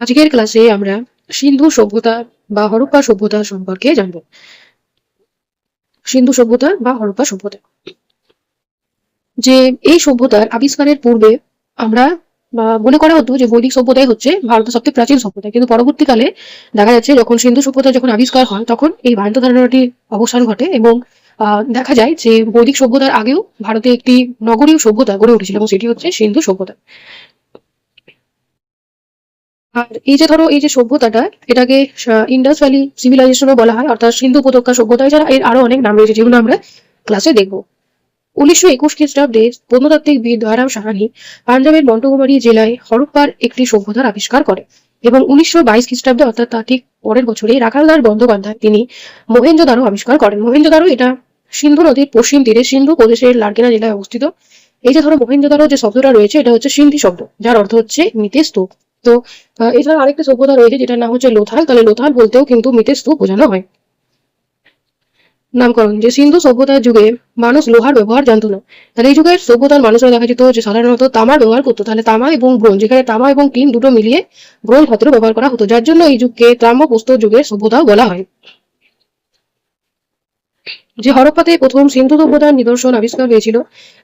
আজকের ক্লাসে আমরা সিন্ধু সভ্যতা বা হরপ্পা সভ্যতা সম্পর্কে জানব। সিন্ধু সভ্যতা বা হরপ্পা সভ্যতা যে এই সভ্যতার আবিষ্কারের পূর্বে আমরা মনে করা হতো যে বৈদিক সভ্যতাই হচ্ছে ভারতের সবচেয়ে প্রাচীন সভ্যতা, কিন্তু পরবর্তীকালে দেখা যাচ্ছে যখন সিন্ধু সভ্যতা যখন আবিষ্কার হয় তখন এই ভ্রান্ত ধারণাটির অবসান ঘটে এবং দেখা যায় যে বৈদিক সভ্যতার আগেও ভারতে একটি নগরীয় সভ্যতা গড়ে উঠেছিল এবং সেটি হচ্ছে সিন্ধু সভ্যতা। আর এই যে ধরো এই যে সভ্যতাটা, এটাকে ইন্ডাস ভ্যালি সিভিলাইজেশনও বলা হয়, অর্থাৎ সিন্ধু উপত্যকা সভ্যতা। এছাড়া এর আরো অনেক নাম রয়েছে যেগুলো আমরা ক্লাসে দেখবো। 1921 খ্রিস্টাব্দে প্রত্নতাত্ত্বিকবিদ দয়ারাম সাহানি পাঞ্জাবের মন্টগোমেরি জেলায় হরপ্পার একটি সভ্যতার আবিষ্কার করে এবং 1922 খ্রিস্টাব্দে অর্থাৎ তার ঠিক পরের বছরে রাখালদাস বন্দ্যোপাধ্যায় তিনি মহেঞ্জোদারো আবিষ্কার করেন। মহেঞ্জোদারো এটা সিন্ধু নদীর পশ্চিম তীরে সিন্ধু প্রদেশের লারকেনা জেলায় অবস্থিত। এই যে ধরো মহেঞ্জোদারো যে শব্দটা রয়েছে এটা হচ্ছে সিন্ধি শব্দ, যার অর্থ হচ্ছে মৃতের স্তূপ। তো এছাড়া আরেকটা সভ্যতা রয়েছে যেটার নাম হচ্ছে লোথাল। তাহলে লোথাল বলতেও কিন্তু মৃতের স্তূপ বোঝানো হয়। নামকরণ, যে সিন্ধু সভ্যতার যুগে মানুষ লোহার ব্যবহার জানতো না, তাহলে এই যুগের সভ্যতার মানুষরা দেখা যেত যে সাধারণত তামার ব্যবহার করতো। তাহলে তামা এবং ব্রোঞ্জ, যেখানে তামা এবং টিন দুটো মিলিয়ে ব্রোঞ্জ ধাতুর ব্যবহার করা হতো, যার জন্য এই যুগকে তাম্র প্রস্তর যুগের সভ্যতাও বলা হয়। যে হরপ্পাতে প্রথম সিন্ধু সভ্যতার নিদর্শন আবিষ্কার হয়েছিল,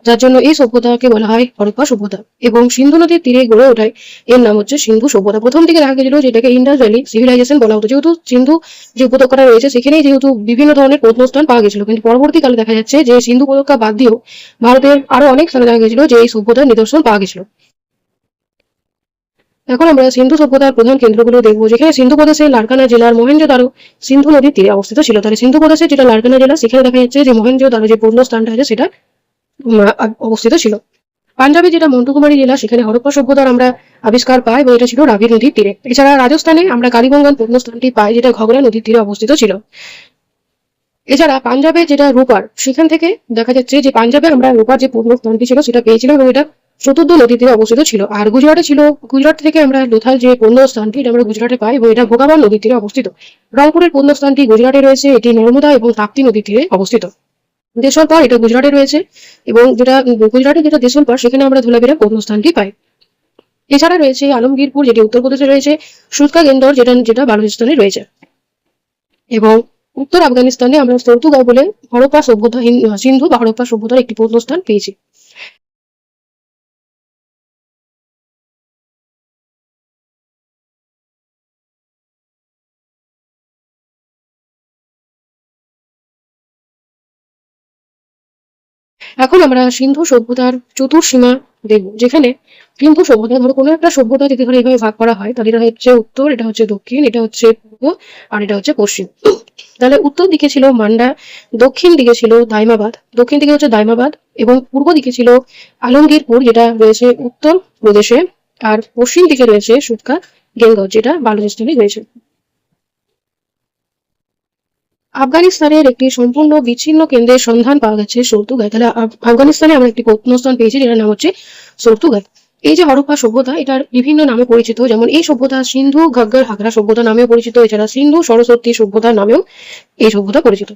যার জন্য এই সভ্যতাকে বলা হয় হরপ্পা সভ্যতা, এবং সিন্ধু নদীর তীরে গড়ে ওঠায় এর নাম হচ্ছে সিন্ধু সভ্যতা। প্রথম দিকে দেখা গেছিল যেটাকে ইন্ডাস ভ্যালি সিভিলাইজেশন বলা হতো, যেহেতু সিন্ধু যে উপত্যকাটা রয়েছে সেখানেই যেহেতু বিভিন্ন ধরনের প্রত্নস্থান পাওয়া গেছিল, কিন্তু পরবর্তীকালে দেখা যাচ্ছে যে সিন্ধু উপত্যকা বাদ দিয়েও ভারতের আরো অনেক স্থানে দেখা গেছিল যে এই সভ্যতার নিদর্শন পাওয়া গেছিল। এখন আমরা সিন্ধু সভ্যতার প্রধান কেন্দ্রগুলো দেখবো, যেখানে সিন্ধু প্রদেশের লারকানা জেলার মহেঞ্জোদারো সিন্ধু নদীর তীরে অবস্থিত ছিল। তাহলে সিন্ধু প্রদেশের যেটা লারকানা জেলা, সেখানে দেখা যাচ্ছে যে মহেঞ্জোদারো যে পূর্ণ স্থানটা আছে সেটা অবস্থিত ছিল। পাঞ্জাবে যেটা মন্টুকুমারী জেলা, সেখানে হরপ্পা সভ্যতার আমরা আবিষ্কার পাই এবং এটা ছিল রাভি নদীর তীরে। এছাড়া রাজস্থানে আমরা কালীবঙ্গান প্রত্নস্থানটি পাই, যেটা ঘগরা নদীর তীরে অবস্থিত ছিল। এছাড়া পাঞ্জাবে যেটা রূপার, সেখান থেকে দেখা যাচ্ছে যে পাঞ্জাবে আমরা রূপার যে প্রত্নস্থানটি ছিল সেটা পেয়েছিলাম এবং এটা চতুর্থ নদী তীরে অবস্থিত ছিল। আর গুজরাটে ছিল, গুজরাট থেকে আমরা লোথাল যে প্রত্নস্থানটি এটা আমরা গুজরাটে পাই এবং এটা ভোগাবান নদীর তীরে অবস্থিত। রংপুরের প্রত্নস্থানটি গুজরাটে রয়েছে, এটি নর্মদা এবং তাপ্তি নদীর তীরে অবস্থিত। দেশলপাড় এটা গুজরাটে রয়েছে এবং যেটা গুজরাটে যেটা দেশলপাড়, সেখানে আমরা ধুলাবিরা প্রত্নস্থানটি পাই। এছাড়া রয়েছে আলমগীরপুর, যেটি উত্তরপ্রদেশে রয়েছে, সুৎকা গেন্দর যেটা যেটা বালুচিস্তানে রয়েছে, এবং উত্তর আফগানিস্তানে আমরা সর্তুগাঁও বলে হরপ্পা সভ্যতা সিন্ধু বা হরপ্পা সভ্যতার একটি প্রত্নস্থান পেয়েছি। এখন আমরা সিন্ধু সভ্যতার চতুর্সীমা দেখব, যেখানে সিন্ধু সভ্যতা ধরো কোনো একটা সভ্যতা যদি ধরো এইভাবে ভাগ করা হয়, তাহলে এটা হচ্ছে উত্তর, এটা হচ্ছে দক্ষিণ, এটা হচ্ছে পূর্ব, আর এটা হচ্ছে পশ্চিম। তাহলে উত্তর দিকে ছিল মান্ডা, দক্ষিণ দিকে ছিল দাইমাবাদ, দক্ষিণ দিকে হচ্ছে দাইমাবাদ, এবং পূর্ব দিকে ছিল আলমগীরপুর যেটা রয়েছে উত্তর প্রদেশে, আর পশ্চিম দিকে রয়েছে সুৎকা গেঙ্গর যেটা বালুচিস্তানে রয়েছে। আফগানিস্তানের একটি সম্পূর্ণ বিচ্ছিন্ন কেন্দ্রের সন্ধান পাওয়া গেছে সর্তুগায়। তাহলে আফগানিস্তানে আমরা একটি প্রত্নস্থান পেয়েছি যেটার নাম হচ্ছে সর্তুগায়। এই যে হরপ্পা সভ্যতা, এটার বিভিন্ন নামে পরিচিত, যেমন এই সভ্যতা সিন্ধু ঘগ্গর হাগরা সভ্যতা নামেও পরিচিত। এছাড়া সিন্ধু সরস্বতী সভ্যতা নামেও এই সভ্যতা পরিচিত।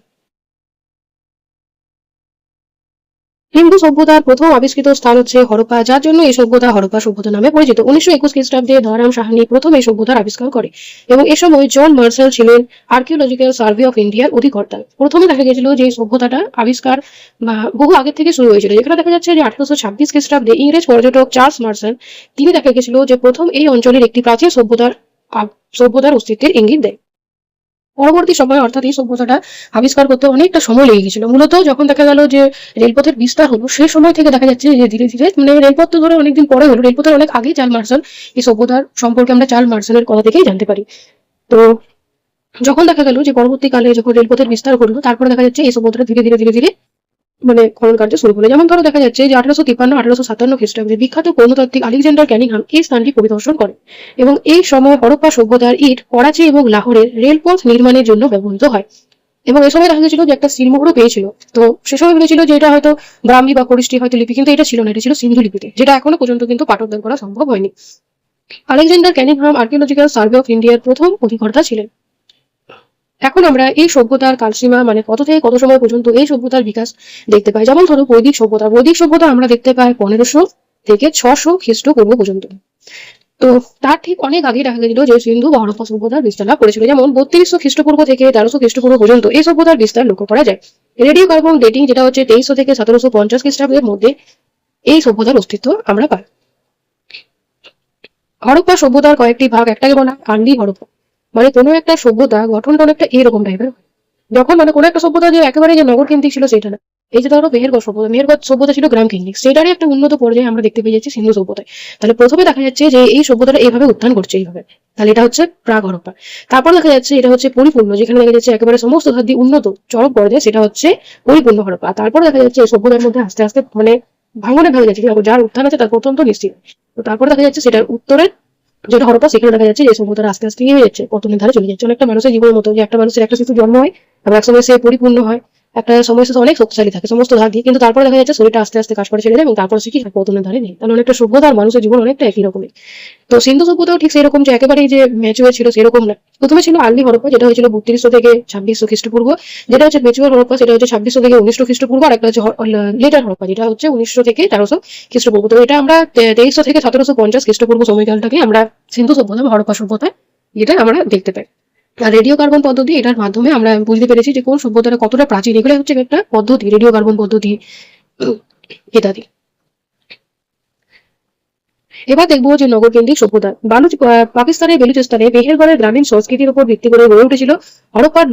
হিন্দু সভ্যতার প্রথম আবিষ্কৃত স্থান হচ্ছে হরপ্পা, যার জন্য এই সভ্যতা হরপ্পা সভ্যতা নামে পরিচিত। 1921 খ্রিস্টাব্দে দয়ারাম সাহানি প্রথম এই সভ্যতার আবিষ্কার করে এবং এ সময় জন মার্শাল ছিলেন আর্কিওলজিক্যাল সার্ভে অফ ইন্ডিয়ার অধিকর্তা। প্রথমে দেখা গেছিল যে এই সভ্যতাটা আবিষ্কার বহু আগে থেকে শুরু হয়েছিল, যেখানে দেখা যাচ্ছে যে 1826 খ্রিস্টাব্দে ইংরেজ পর্যটক চার্লস মার্শাল তিনি দেখা গেছিল যে প্রথম এই অঞ্চলের একটি প্রাচীন সভ্যতার অস্তিত্বের ইঙ্গিত দেয়। পরবর্তী সময় অর্থাৎ এই সভ্যতাটা আবিষ্কার করতে অনেকটা সময় লেগে গেছিল। মূলত যখন দেখা গেল যে রেলপথের বিস্তার হলো, সেই সময় থেকে দেখা যাচ্ছে যে ধীরে ধীরে, মানে রেলপথ তো ধরে অনেকদিন পরে হলো, রেলপথের অনেক আগে চার্লস মার্শাল এই সভ্যতার সম্পর্কে আমরা চার্লস মার্শালের কথা থেকেই জানতে পারি। তো যখন দেখা গেল যে পরবর্তীকালে যখন রেলপথের বিস্তার হলো, তারপরে দেখা যাচ্ছে এই সভ্যতাটা ধীরে ধীরে ধীরে ধীরে মানে খনন কার্য শুরু হলো। যেমন ধরো দেখা যাচ্ছে যে 1853-1857 খ্রিস্টাব্দে বিখ্যাত প্রত্নতাত্ত্বিক আলেকজান্ডার ক্যানিংহাম এই স্থানটি পরিদর্শন করে এবং এই সময় হরপ্পা সভ্যতার ইট করাচি এবং লাহোরের রেলপথ নির্মাণের জন্য ব্যবহৃত হয়। এবং এ সময় দেখা গেছিল যে একটা সিলমোহরও পেয়েছিল। তো সে সময় বলেছিল যে এটা হয়তো ব্রাহ্মী বা খরিষ্টি হয়তো লিপি, কিন্তু এটা ছিল না, এটা ছিল সিন্ধু লিপিতে, যেটা এখনো পর্যন্ত কিন্তু পাঠোদ্ধার করা সম্ভব হয়নি। Alexander Cunningham archaeological survey of ইন্ডিয়ার প্রথম অধিকর্তা ছিলেন। এখন আমরা এই সভ্যতার কালসীমা মানে কত থেকে কত সময় পর্যন্ত এই সভ্যতার বিকাশ দেখতে পাই। যেমন ধরো বৈদিক সভ্যতা আমরা দেখতে পাই 1500 থেকে 600 খ্রিস্টপূর্ব পর্যন্ত। তো তার ঠিক অনেক আগে দেখা গেছিল যে সিন্ধু বা হরপ্পা সভ্যতার বিস্তার লাভ করেছিল, যেমন 3200 খ্রিস্টপূর্ব থেকে 1300 খ্রিস্টপূর্ব পর্যন্ত এই সভ্যতার বিস্তার লক্ষ্য করা যায়। রেডিও কার্বন ডেটিং যেটা হচ্ছে 2300 থেকে 1750 খ্রিস্টাব্দের মধ্যে এই সভ্যতার অস্তিত্ব আমরা পাই। হরপ্পা সভ্যতার কয়েকটি ভাগ, একটাকে বলা আর্লি হরপ্পা, মানে কোনো একটা সভ্যতা গঠনটা অনেকটা এরকম টাইপের হয়। যখন মানে কোনো একটা সভ্যতা যে একেবারে যে নগর কেন্দ্রিক ছিল সেটা না। এই যে ধরো মেহেরগড় সভ্যতা ছিল গ্রাম কেন্দ্রিক, সেটারই একটা উন্নত পর্যায়ে আমরা দেখতে পেয়ে যাচ্ছি সিন্ধু সভ্যতায়। তাহলে প্রথমে দেখা যাচ্ছে যে এই সভ্যতাটা এইভাবে উত্থান করছে এইভাবে, তাহলে এটা হচ্ছে প্রাক হরপ্পা। তারপর দেখা যাচ্ছে এটা হচ্ছে পরিপূর্ণ, যেখানে দেখা যাচ্ছে একেবারে সমস্ত ধার দিয়ে উন্নত চরম পর্যায়ে, সেটা হচ্ছে পরিপূর্ণ হরপ্পা। তারপর দেখা যাচ্ছে এই সভ্যতার মধ্যে আস্তে আস্তে মানে ভাঙনে ভাঙে যাচ্ছে, যার উত্থান আছে তার পতন তো নিশ্চিত। তো তারপর দেখা যাচ্ছে সেটার উত্তরের যেটা হরপ্পা, সেখানে দেখা যাচ্ছে যে সভ্যতার আস্তে আস্তে হয়ে যাচ্ছে, পতনের ধারে চলে যাচ্ছে। অনেকটা মানুষের জীবনের মতো, যে একটা মানুষের একটা শিশু জন্ম হয়, আবার এক সময় সে পরিপূর্ণ হয়, একটা সময় সে অনেক শক্তিশালী থাকে সমস্ত ধার দিয়ে, কিন্তু তারপরে দেখা যাচ্ছে শরীরটা আস্তে আস্তে কাজ করে ছেড়ে যায়, এবং তারপর সে কি পতনের ধারে নেই। তাহলে অনেকটা সভ্যতা আর মানুষের জীবন অনেকটা একই রকমের। তো সিন্ধু সভ্যতাও ঠিক সেরকম, যে একেবারেই যে ম্যাচুয়ার ছিল সেরকম না। প্রথমে ছিল আর্লি হরপ্পা, যেটা হয়েছিল 3200 থেকে 2600 খ্রিস্টপূর্ব, যেটা হচ্ছে ম্যাচুয়ার হরপ্পা, সেটা হচ্ছে 2600 থেকে 1900 খ্রিস্টপূর্ব, আর একটা হচ্ছে লেটার হরপ্পা, যেটা হচ্ছে 1900 থেকে 1300 খ্রিস্টপূর্ব। তো এটা আমরা 2300 থেকে 1750 খ্রিস্টপূর্ব সময়কালটাকে আমরা সিন্ধু সভ্যতা বা হরপ্পা সভ্যতা যেটা আমরা দেখতে পাই। আর রেডিও কার্বন পদ্ধতি, এটার মাধ্যমে আমরা বুঝতে পেরেছি যে কোন সভ্যতাটা কতটা প্রাচীন। এগুলো হচ্ছে একটা পদ্ধতি, রেডিও কার্বন পদ্ধতি ইত্যাদি। এবার দেখবো যে নগরকেন্দ্রিক সভ্যতা। পাকিস্তানের বেলুচিস্তানে মেহেরগড়ের গ্রামীণ সংস্কৃতির উপর ভিত্তি করে গড়ে উঠেছিল হরপ্পার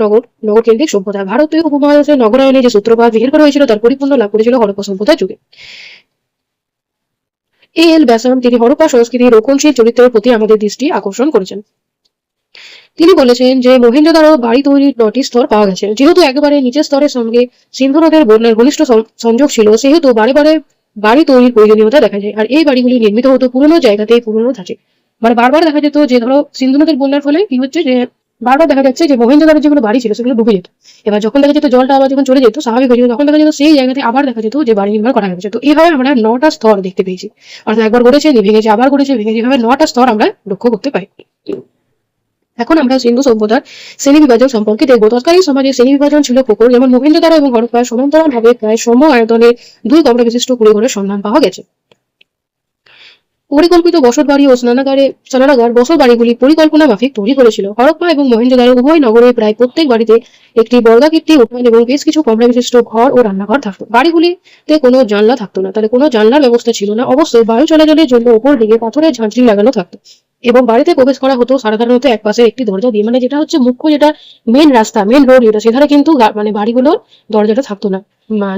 নগরকেন্দ্রিক সভ্যতা। ভারতীয় উপমহাদেশের নগরায়নে যে সূত্রপাত মেহেরগড় হয়েছিল তার পরিপূর্ণ লাভ করেছিল হরপ্পা সভ্যতার যুগে। এল ব্যাসাম তিনি হরপ্পা সংস্কৃতির রক্ষণশীল চরিত্রের প্রতি আমাদের দৃষ্টি আকর্ষণ করেছেন। তিনি বলেছেন যে মহেঞ্জোদারো বাড়ি তৈরির 9টি স্তর পাওয়া গেছে। যেহেতু একেবারে নিচের স্তরের সঙ্গে সিন্ধু নদের বন্যার ঘনিষ্ঠ সংযোগ ছিল, সেহেতু বারে বারে বাড়ি তৈরির প্রয়োজনীয়তা দেখা যায়। আর এই বাড়িগুলি নির্মিত হতো পুরনো জায়গাতে, পুরনো ধাঁচে। মানে বারবার দেখা যেত যে ধরো সিন্ধু নদের বন্যার ফলে কি হচ্ছে যে বারবার দেখা যাচ্ছে যে মহেঞ্জোদারোর যেগুলো বাড়ি ছিল সেগুলো ডুবে যেত। এবার যখন দেখা যেত জলটা আবার যখন চলে যেত স্বাভাবিক হয়ে যেত, তখন দেখা যেত সেই জায়গাতে আবার দেখা যেত যে বাড়ি নির্মাণ করা হয়েছে। তো এইভাবে আমরা 9টা স্তর দেখতে পেয়েছি, অর্থাৎ একবার গড়েছে, ভেঙেছে, আবার গড়েছে, ভেঙেছে, এভাবে 9টা স্তর আমরা লক্ষ্য করতে পাই। এখন আমরা সিন্ধু সভ্যতার শ্রেণী বিভাজন সম্পর্কে দেখবো। তৎকালীন সমাজে শ্রেণী বিভাজন ছিল প্রখর, যেমন মহেঞ্জোদারো এবং হরপ্পায় সমান্তরালভাবে প্রায় সম আয়তনের 2 কমরা বিশিষ্ট কুড়িঘরের সন্ধান পাওয়া গেছে। পরিকল্পিত বসত বাড়ি ও স্নানাগার বসত বাড়িগুলি পরিকল্পনা মাফিক তৈরি করেছিল। হরপ্পা এবং মহেঞ্জোদারো উভয় নগরে প্রায় প্রত্যেক বাড়িতে একটি বর্গাকৃতি উঠান এবং বেশ কিছু কমরা বিশিষ্ট ঘর ও রান্নাঘর থাকতো। বাড়িগুলিতে কোনো জানলা থাকতো না, তাহলে কোনো জানলার ব্যবস্থা ছিল না। অবশ্যই বায়ু চলাচলের জন্য উপর দিকে পাথরের ঝাঁঝরি লাগানো থাকতো, এবং বাড়িতে প্রবেশ করা হতো সাধারণত এক পাশে একটি দরজা দিয়ে, মানে যেটা হচ্ছে মুখ্য, যেটা মেন রাস্তা, মেন রোড, যেটা সেখানে কিন্তু মানে বাড়িগুলোর দরজাটা থাকতো না।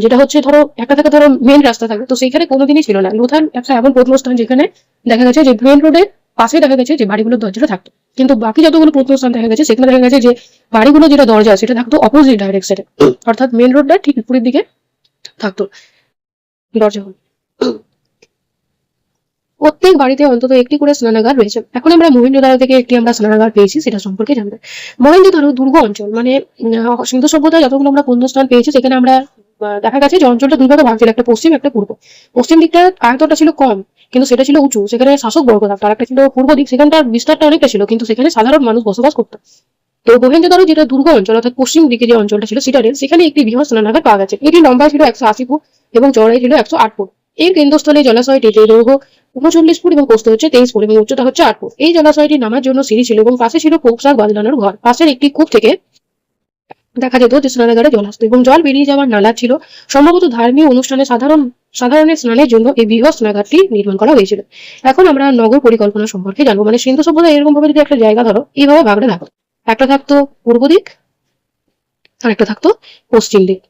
যেটা হচ্ছে ধরো একটা থেকে ধরো মেন রাস্তা থাকে, তো সেখানে কোনোদিনই ছিল না। লুথান একটা এমন প্রত্নস্থান যেখানে দেখা গেছে যে মেন রোডের পাশে দেখা গেছে যে বাড়িগুলোর দরজাটা থাকতো, কিন্তু বাকি যতগুলো প্রত্নস্থান দেখা গেছে সেখানে দেখা গেছে যে বাড়িগুলো যেটা দরজা সেটা থাকতো অপোজিট ডাইরেকশনে, অর্থাৎ মেন রোডটা ঠিক বিপরীত দিকে থাকতো দরজাগুলো। প্রত্যেক বাড়িতে অন্তত একটি করে স্নানাগার রয়েছে। এখন আমরা মহেঞ্জোদারো থেকে একটি আমরা স্নানাগার পেয়েছি, সেটা সম্পর্কে জানবো। মহেঞ্জোদারো দুর্গ অঞ্চল, মানে সিন্ধু সভ্যতায় যতগুলো আমরা প্রত্নস্থান পেয়েছি সেখানে আমরা দেখা গেছে যে অঞ্চলটা দুই ভাগে ভাগ ছিল, একটা পশ্চিম, একটা পূর্ব। পশ্চিম দিকটা আয়তনটা ছিল কম, কিন্তু সেটা ছিল উঁচু, সেখানে শাসক বর্গ থাকতো। আর একটা ছিল পূর্ব দিক, সেখানটার বিস্তারটা অনেকটা ছিল, কিন্তু সেখানে সাধারণ মানুষ বসবাস করতো। তো মহেঞ্জোদারো যেটা দুর্গ অঞ্চল, অর্থাৎ পশ্চিম দিকে যে অঞ্চলটা ছিল সিটাডেল, সেখানে একটি বৃহৎ স্নানাগার পাওয়া গেছে। এটি লম্বা ছিল 180 ফুট এবং চওড়াই ছিল 108 ফুট। এর কেন্দ্রস্থলে জলাশয়টি, যে দৈর্ঘ্য 39 ফুট এবং প্রস্থ হচ্ছে 23 ফুট এবং উচ্চতা হচ্ছে 8 ফুট। এই জলাশয়টি নামার জন্য সিঁড়ি ছিল, এবং পাশে ছিল পোশাক বদলানোর ঘর। পাশের একটি কূপ থেকে দেখা যেত যে স্নানাগারে জল আসতো এবং জল বেরিয়ে যাওয়ার নালা ছিল। সম্ভবত ধর্মীয় অনুষ্ঠানে সাধারণের স্নানের জন্য এই বৃহৎ স্নানাগারটি নির্মাণ করা হয়েছিল। এখন আমরা নগর পরিকল্পনা সম্পর্কে জানবো। মানে সিন্ধু সভ্যতা এরকম ভাবে যদি একটা জায়গা ধরো এইভাবে ভাগটা থাকতো, একটা থাকতো পূর্ব দিক আর একটা থাকতো পশ্চিম দিক।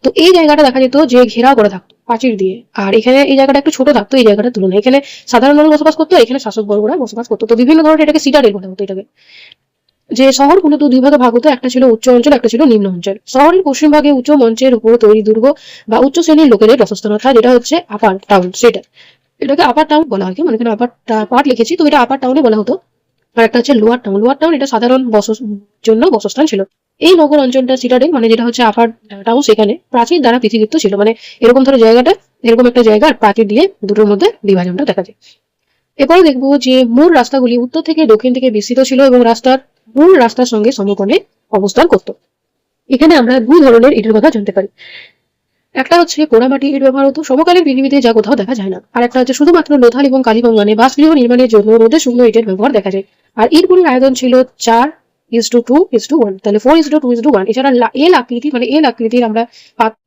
তো এই জায়গাটা দেখা যেত যে ঘেরাও করে থাকতো প্রাচীর দিয়ে, আর এখানে এই জায়গাটা একটু ছোট থাকতো এই জায়গাটার তুলনায়। এখানে সাধারণ মানুষ বসবাস করতো, এখানে শাসক বর্গরা বসবাস করতো। তো বিভিন্ন ধরনের এটাকে সিটাডেল বলা হতো এটাকে। যে শহরগুলো তো দুই ভাগে ভাগ হতো, একটা ছিল উচ্চ অঞ্চল, একটা ছিল নিম্ন অঞ্চল। শহরের পশ্চিম ভাগে উচ্চ মঞ্চের উপর তৈরি দুর্গ বা উচ্চ শ্রেণীর লোকেদের বাসস্থানতা, যেটা হচ্ছে আপার টাউন, সেটা এটাকে আপার টাউন বলা হয়। মানে এখানে আপার পার্ট লিখেছি, তো এটা আপার টাউনে বলা হতো। আর একটা হচ্ছে লোয়ার টাউন। লোয়ার টাউন এটা সাধারণ জন্য বাসস্থান ছিল। এই নগর অঞ্চলটা সিটাডেল, মানে যেটা হচ্ছে আপার টাউন, সেখানে প্রাচীর দ্বারা পৃথিবীত্ব ছিল। মানে এরকম ধরো জায়গাটা এরকম একটা জায়গা, আর প্রাচীর দিয়ে দুটোর মধ্যে বিভাজনটা দেখা যায়। এরপরে দেখবো যে মূল রাস্তাগুলি উত্তর থেকে দক্ষিণ থেকে বিস্তৃত ছিল এবং মূল রাস্তার সঙ্গে সমকোণে অবস্থান করত। এখানে আমরা দুই ধরনের ইটের কথা জানতে পারি। একটা হচ্ছে পোড়ামাটি ইট ব্যবহার হতো সমকালীন পৃথিবীতে, যা কোথাও দেখা যায় না। আর একটা হচ্ছে শুধুমাত্র লোথাল এবং কালিবঙ্গানে বাসগৃহ নির্মাণের জন্য রোদে শুকনো ইটের ব্যবহার দেখা যায়। আর ইটগুলির আয়তন ছিল 4:2:1, তাহলে 4:2:1। এছাড়া এল আকৃতি, মানে এল আকৃতির আমরা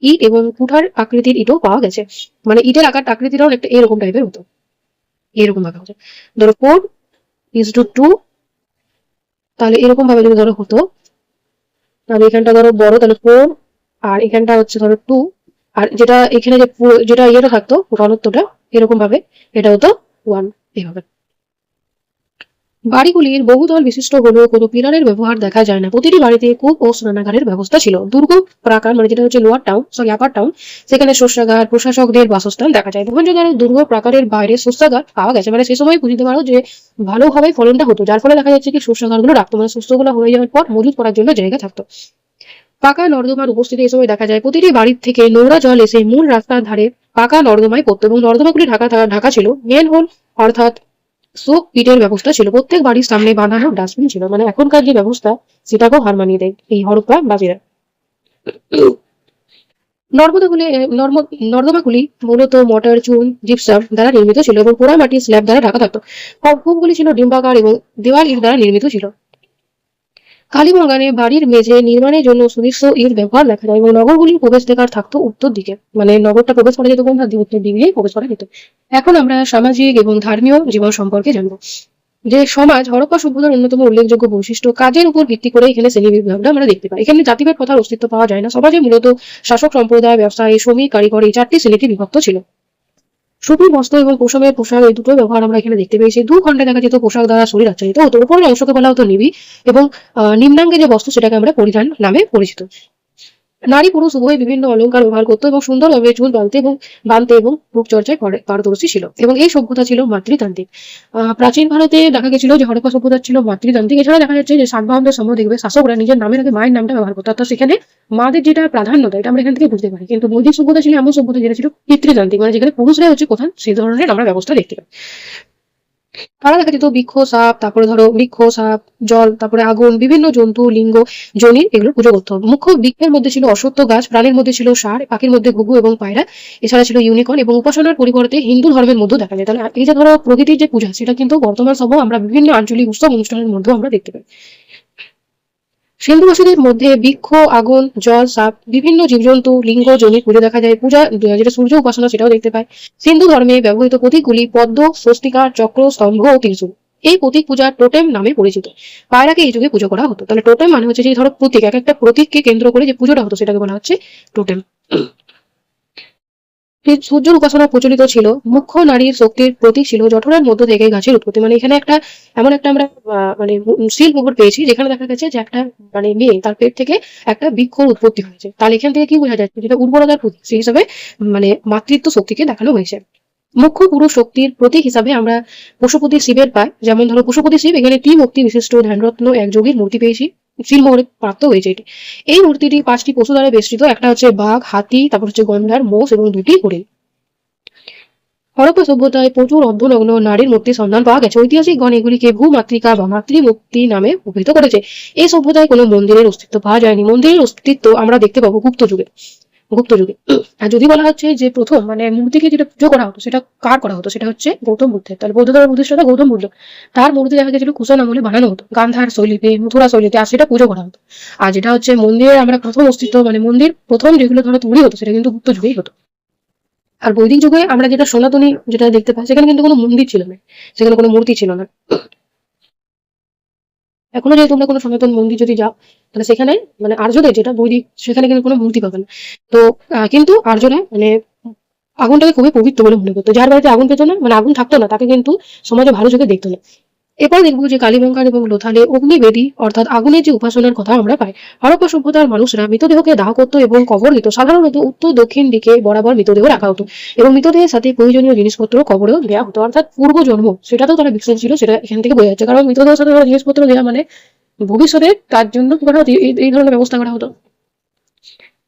ইট এবং কুঠার আকৃতির ইটও পাওয়া গেছে। মানে ইটের আকৃতিটাও একটা এরকম টাইপের হতো, এরকম ভাবে হতো। ধরো 4:2, তাহলে এরকম ভাবে যদি ধরো হতো, তাহলে এখানটা ধরো বড়, তাহলে 4, আর এখানটা হচ্ছে ধরো 2, আর যেটা এখানে যে যেটা ইয়েটা থাকতো ঘনত্বটা, এরকম ভাবে এটা হতো 1, এইভাবে। বাড়িগুলির বহুতল বিশিষ্ট হলেও কোনো পিলারের ব্যবহার দেখা যায় না। প্রতিটি বাড়িতে কূপ ও স্নানাগারের ব্যবস্থা ছিল। দুর্গ প্রাকার, মানে যেটা হচ্ছে আপার টাউন, সেখানে শস্যাগার, প্রশাসকদের বাসস্থান দেখা যায়। মহেঞ্জোদারোর দুর্গ প্রাকারের বাইরে শস্যাগার পাওয়া গেছে, মানে সে সময় বুঝতে পারো যে ভালোভাবে ফলনটা হতো, যার ফলে দেখা যাচ্ছে কি শস্যাগারগুলো রাখতো, মানে শস্যগুলো হয়ে যাওয়ার পর মজুত করার জন্য জায়গা থাকতো। পাকা নর্দমার উপস্থিতি এই সময় দেখা যায়। প্রতিটি বাড়ির থেকে নোংরা জল এসে মূল রাস্তার ধারে পাকা নর্দমায় পড়তো এবং নর্দমাগুলি ঢাকা ছিল। মেন হোল অর্থাৎ সোপ পিটের ব্যবস্থা ছিল। প্রত্যেক বাড়ির সামনে বাঁধানো ডাস্টবিন ছিল, মানে এখনকার যে ব্যবস্থা সেটাকেও হার মানিয়ে দেয় এই হরপ্পা বাসীরা। নর্দমাগুলি মূলত মটার, চুন, জিপসাম দ্বারা নির্মিত ছিল এবং পোড়া মাটির স্ল্যাব দ্বারা ঢাকা থাকতো। কূপগুলি ছিল ডিম্বাকার এবং দেওয়াল ইট দ্বারা নির্মিত ছিল। কালীবাগানে বাড়ির মেঝে নির্মাণের জন্য সুদৃশ্য ইট ব্যবহার দেখা যায় এবং নগরগুলির প্রবেশদ্বার থাকতো উত্তর দিকে, মানে নগরটা প্রবেশ করা যেত কোন উত্তর দিক দিয়ে প্রবেশ করা যেত। এখন আমরা সামাজিক এবং ধর্মীয় জীবন সম্পর্কে জানবো। যে সমাজ, হরপ্পা সভ্যতার অন্যতম উল্লেখযোগ্য বৈশিষ্ট্য কাজের উপর ভিত্তি করে এখানে শ্রেণীবিভাগটা আমরা দেখতে পাই। এখানে জাতিভেদ কথার অস্তিত্ব পাওয়া যায় না। সমাজে মূলত শাসক সম্প্রদায়, ব্যবসায়ী, শ্রমিক, কারিগর এই 4টি শ্রেণীতে বিভক্ত ছিল। সুতির বস্ত্র এবং পশমের পোশাক, এই দুটো ব্যবহার আমরা এখানে দেখতে পেয়েছি। দু খণ্ডে দেখা যেত পোশাক দ্বারা শরীর আচ্ছাদিত হতো। উপরের অংশকে বলা হতো নিবি এবং নিম্নাঙ্গে যে বস্ত্র সেটাকে আমরা পরিধান নামে পরিচিত। নারী পুরুষ উভয় বিভিন্ন অলংকার ব্যবহার করতো এবং সুন্দরভাবে চুল বাঁধতে এবং রূপচর্চায় পারদর্শী ছিল এবং এই সভ্যতা ছিল মাতৃতান্ত্রিক। প্রাচীন ভারতে দেখা গেছিল যে হরপ্পা সভ্যতা ছিল মাতৃতান্ত্রিক। এছাড়া দেখা যাচ্ছে যে সাতবাহনদের সময় দেখবে শাসকরা নিজের নামের আগে মায়ের নামটা ব্যবহার করতো, অর্থাৎ সেখানে মাদের যেটা প্রাধান্যতা এটা আমরা এখান থেকে বুঝতে পারি। কিন্তু বৈদিক সভ্যতা ছিল এমন সভ্যতা যেটা ছিল পিতৃতান্ত্রিক, মানে যেখানে পুরুষরাই হচ্ছে প্রধান, সেই ধরনের আমরা ব্যবস্থা দেখতে পাই। তারা দেখা যেত বৃক্ষ, সাপ, তারপরে ধরো বৃক্ষ, সাপ, জল, তারপরে আগুন, বিভিন্ন জন্তু, লিঙ্গ, জনির, এগুলো পুজো করতে হবে। মুখ্য বৃক্ষের মধ্যে ছিল অশ্বত্থ গাছ, প্রাণীর মধ্যে ছিল ষাঁড়, পাখির মধ্যে ঘুঘু এবং পায়রা, এছাড়া ছিল ইউনিকর্ন এবং উপাসনার পরিবর্তে হিন্দু ধর্মের মধ্যে দেখা যায়। তাহলে এই যে ধরো প্রকৃতির যে পূজা, সেটা কিন্তু বর্তমান সময় আমরা বিভিন্ন আঞ্চলিক উৎসব অনুষ্ঠানের মধ্যেও আমরা দেখতে পাই। সিন্ধুবাসীদের মধ্যে বৃক্ষ, আগুন, জল, সাপ, বিভিন্ন জীবজন্তু, লিঙ্গ, জনির পুজো দেখা যায়। পূজা যেটা সূর্য উপাসনা সেটাও দেখতে পাই। সিন্ধু ধর্মে ব্যবহৃত প্রতীকগুলি পদ্ম, স্বস্তিকা, চক্র, স্তম্ভ ও ত্রিশূল। এই প্রতীক পূজা টোটেম নামে পরিচিত। পায়রাকে এই যুগে পুজো করা হতো। তাহলে টোটেম মানে হচ্ছে যে ধরো প্রতীক, এক একটা প্রতীককে কেন্দ্র করে যে পুজোটা হতো সেটাকে বলা হচ্ছে টোটেম। সূর্যের উপাসনা প্রচলিত ছিল। মুখ্য নারীর শক্তির প্রতীক ছিল জঠরের মধ্য থেকে গাছের উৎপত্তি। মানে এখানে একটা এমন একটা আমরা মানে সিল মোহর পেয়েছি যেখানে দেখা গেছে যে একটা মানে মেয়ে, তার পেট থেকে একটা বৃক্ষর উৎপত্তি হয়েছে। তাহলে এখান থেকে কি বোঝা যাচ্ছে, যেটা উর্বরতার প্রতীক, সেই হিসাবে মানে মাতৃত্ব শক্তিকে দেখানো হয়েছে। মুখ্য পুরুষ শক্তির প্রতীক হিসাবে আমরা পশুপতি শিবের পাই। যেমন ধরো পশুপতি শিব, এখানে ত্রিমূর্তি বিশিষ্ট ধ্যানরত্ন এক যোগীর মূর্তি পেয়েছি, শিলমোহরে প্রাপ্ত হয়েছে এটি। এই মূর্তিটি 5টি পশু দ্বারা বেষ্টিত। একটা হচ্ছে বাঘ, হাতি, তারপর হচ্ছে গন্ডার, মোষ এবং 2টি হরিণ। হরপ্পা সভ্যতায় প্রচুর অর্ধনগ্ন নারীর মূর্তির সন্ধান পাওয়া গেছে। ঐতিহাসিকগণ এগুলিকে ভূমাতৃকা বা মাতৃমূর্তি নামে অভিহিত করেছে। এই সভ্যতায় কোনো মন্দিরের অস্তিত্ব পাওয়া যায়নি। মন্দিরের অস্তিত্ব আমরা দেখতে পাবো গুপ্ত যুগে। আর যদি বলা হচ্ছে যে প্রথম মানে মূর্তিকে যেটা পুজো করা হতো সেটা কার করা হতো, সেটা হচ্ছে গৌতম বুদ্ধের। তাহলে বৌদ্ধ ধর্মের প্রতিষ্ঠাতা গৌতম বুদ্ধ, তার মূর্তি দেখা গেছিল কুষাণ আমলে বানানো হতো, গান্ধার শৈলীতে, মথুরা শৈলীতে, আর সেটা পুজো করা হতো। আর যেটা হচ্ছে মন্দিরের আমরা প্রথম অস্তিত্ব, মানে মন্দির প্রথম যেগুলো ধরো তৈরি হতো সেটা কিন্তু গুপ্ত যুগেই হতো। আর বৈদিক যুগে আমরা যেটা সনাতনী যেটা দেখতে পাই, সেখানে কিন্তু কোনো মন্দির ছিল না, সেখানে কোনো মূর্তি ছিল না। এখনো যদি তোমরা কোনো সনাতন মন্দির যদি যাও, তাহলে সেখানে মানে আর্যদের যেটা বৈদিক, সেখানে কিন্তু কোনো মূর্তি পাবে না। তো কিন্তু আর্যরা মানে আগুনটাকে খুবই পবিত্র বলে মনে করতো। যার বাড়িতে আগুন পেতো না, মানে আগুন থাকতো না, তাকে কিন্তু সমাজে ভালো চোখে দেখতো না। এরপর দেখবো যে কালীবঙ্গান এবং লোথালে অগ্নিবেদী অর্থাৎ আগুনের যে উপাসনার কথা আমরা পাই। হরপ্পা সভ্যতার মানুষরা মৃতদেহকে দাহ করতো এবং কবর দিত। সাধারণত উত্তর দক্ষিণ দিকে বরাবর মৃতদেহ রাখা হতো এবং মৃতদেহের সাথে প্রয়োজনীয় জিনিসপত্র কবরেও দেওয়া হতো। অর্থাৎ পূর্ব জন্ম সেটাতেও তারা বিশ্বাস ছিল, সেটা এখান থেকে বোঝা যাচ্ছে। কারণ মৃতদেহের সাথে জিনিসপত্র দেওয়া মানে ভবিষ্যতে তার জন্য কি করা হতো, এই ধরনের ব্যবস্থা করা হতো।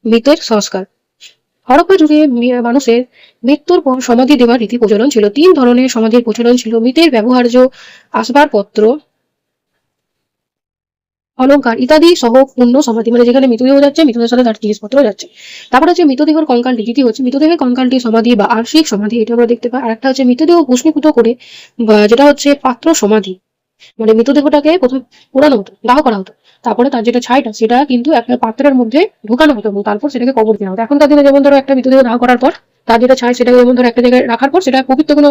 মৃতের সংস্কার। হরপ্পা যুগে মানুষের মৃত্যুর পর সমাধি দেওয়ার রীতি প্রচলন ছিল। 3 ধরনের সমাধির প্রচলন ছিল। মৃতের ব্যবহার্য আসবাবপত্র, অলংকার ইত্যাদি সহ পূর্ণ সমাধি, মানে যেখানে মৃতদেহ যাচ্ছে, মৃতদেহের সাথে তার জিনিসপত্র যাচ্ছে। তারপরে হচ্ছে মৃতদেহের কঙ্কালটি, দ্বিতীয় হচ্ছে মৃতদেহের কঙ্কালটি সমাধি বা আংশিক সমাধি, এটা আমরা দেখতে পাই। আর একটা হচ্ছে মৃতদেহ ভস্মীভূত করে, বা যেটা হচ্ছে পাত্র সমাধি, মানে মৃতদেহটাকে প্রথমে পোড়ানো হতো, দাহ করা হতো, তারপরে তার যেটা ছাইটা সেটা কিন্তু একটা পাত্রের মধ্যে ঢুকানো হতো এবং তারপর সেটাকে কবর দেওয়া হতো। এখনকার দিনে যেমন ধরো একটা মৃতদেহ দাহ করার পর তার যেটা ছাই সেটাকে যেমন ধরো একটা জায়গায় রাখার পর সেটা পবিত্র কোনো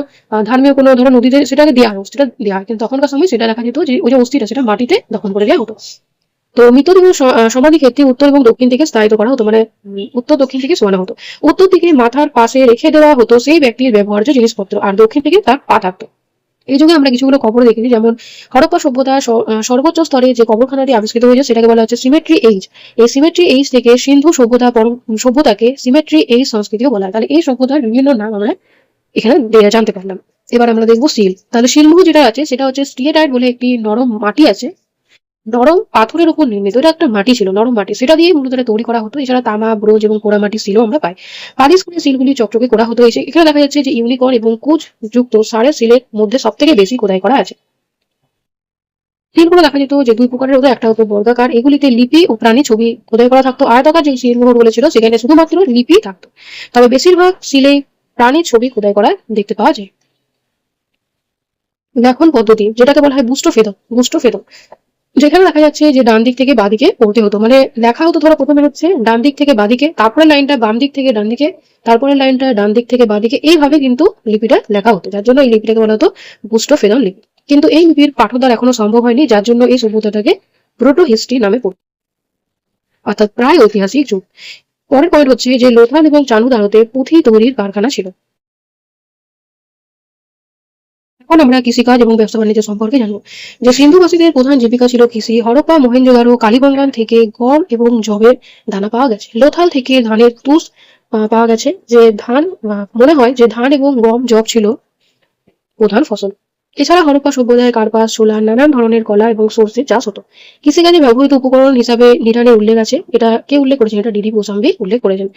ধর্মীয় কোনো ধরো নদীতে সেটাকে দেওয়া হয়, অস্থিটা দেওয়া হয়, কিন্তু তখনকার সময় সেটা দেখা যেত যে ওই যে অস্থিটা সেটা মাটিতে দফন করে দেওয়া হতো। তো মৃতদেহ সমাধি ক্ষেত্রে উত্তর এবং দক্ষিণ দিকে স্থায়িত করা হতো, মানে উত্তর দক্ষিণ দিকে শোয়ানো হতো। উত্তর দিকে মাথার পাশে রেখে দেওয়া হতো সেই ব্যক্তির ব্যবহার্য জিনিসপত্র, আর দক্ষিণ দিকে তার পা থাকতো। এই যুগে আমরা কিছুগুলো কবর দেখেছি, যেমন হরপ্পা সভ্যতার সর্বোচ্চ স্তরে যে কবরখানাটি আবিষ্কৃত হয়েছে সেটাকে বলা হচ্ছে সিমেট্রি এইজ। এই সিমেট্রি এইজ থেকে সিন্ধু সভ্যতাকে সিমেট্রি এইজ সংস্কৃতিও বলা হয়। তাহলে এই সভ্যতার বিভিন্ন নাম আমরা এখানে জানতে পারলাম। এবার আমরা দেখবো সিল। তাহলে শিলমুহ যেটা আছে সেটা হচ্ছে স্টিয়েটাইট বলে একটি নরম মাটি আছে, নরম পাথরের উপর নির্মিত। এটা একটা মাটি ছিল, নরম মাটি, সেটা দিয়ে মূলত এটা তৈরি করা হতো। এছাড়া তামা, ব্রোঞ্জ এবং পোড়ামাটি সিলও আমরা পাই। পালিশ করে সিলগুলি চকচকে করা হতো। এখানে দেখা যাচ্ছে যে ইউনিকর্ন এবং কুচ যুক্ত সারের সিলের মধ্যে সব থেকে বেশি খোদাই করা আছে। সিলগুলো দেখা যেত যে দুই প্রকারের হতো, একটা হতো বর্গাকার, এগুলিতে লিপি ও প্রাণী ছবি খোদাই করা থাকতো। আয়তাকার যে সিলগুলো বলেছিল সেখানে শুধুমাত্র লিপি থাকতো, তবে বেশিরভাগ সিলে প্রাণীর ছবি খোদাই করা দেখতে পাওয়া যায়। লেখন পদ্ধতি যেটাকে বলা হয় বুস্টোফেদন, যেখানে দেখা যাচ্ছে যে ডান দিক থেকে বাঁদিকে পড়তে হতো, মানে লেখা হতো ধরো প্রথমে হচ্ছে ডান দিক থেকে বাঁদিকে, তারপরে লাইনটা বাম দিক থেকে ডান দিকে, তারপরে লাইনটা ডান দিক থেকে বাঁদিকে, এইভাবে কিন্তু লিপিটা লেখা হতো, যার জন্য এই লিপিটাকে বলা হতো বুস্টোফেদন লিপি। কিন্তু এই লিপির পাঠোদ্ধার এখনো সম্ভব হয়নি, যার জন্য এই সভ্যতাটাকে প্রোটো হিস্ট্রি নামে পড়তো, অর্থাৎ প্রায় ঐতিহাসিক যুগ। পরের পয়েন্ট হচ্ছে যে লোথাল এবং চানুদারোতে পুঁথি তৈরির কারখানা ছিল। এখন আমরা কৃষিকাজ এবং ব্যবসা বাণিজ্য সম্পর্কে জানবো। যে সিন্ধুবাসীদের প্রধান জীবিকা ছিল কৃষি। হরপ্পা, মহেঞ্জোদারো, কালীবঙ্গান থেকে গম এবং যবের দানা পাওয়া গেছে। লোথাল থেকে ধানের তুষ পাওয়া গেছে, যে ধান মনে হয় যে ধান এবং গম, যব ছিল প্রধান ফসল। এছাড়া হরপ্পা সভ্যতায় কার্পাস, ছোলা, নানান ধরনের কলা এবং সর্ষের চাষ হতো। কৃষিকাজে ব্যবহৃত উপকরণ হিসাবে নিরানের উল্লেখ আছে। এটা কে উল্লেখ করেছেন? এটা ডিডি গোস্বামী উল্লেখ করেছেন।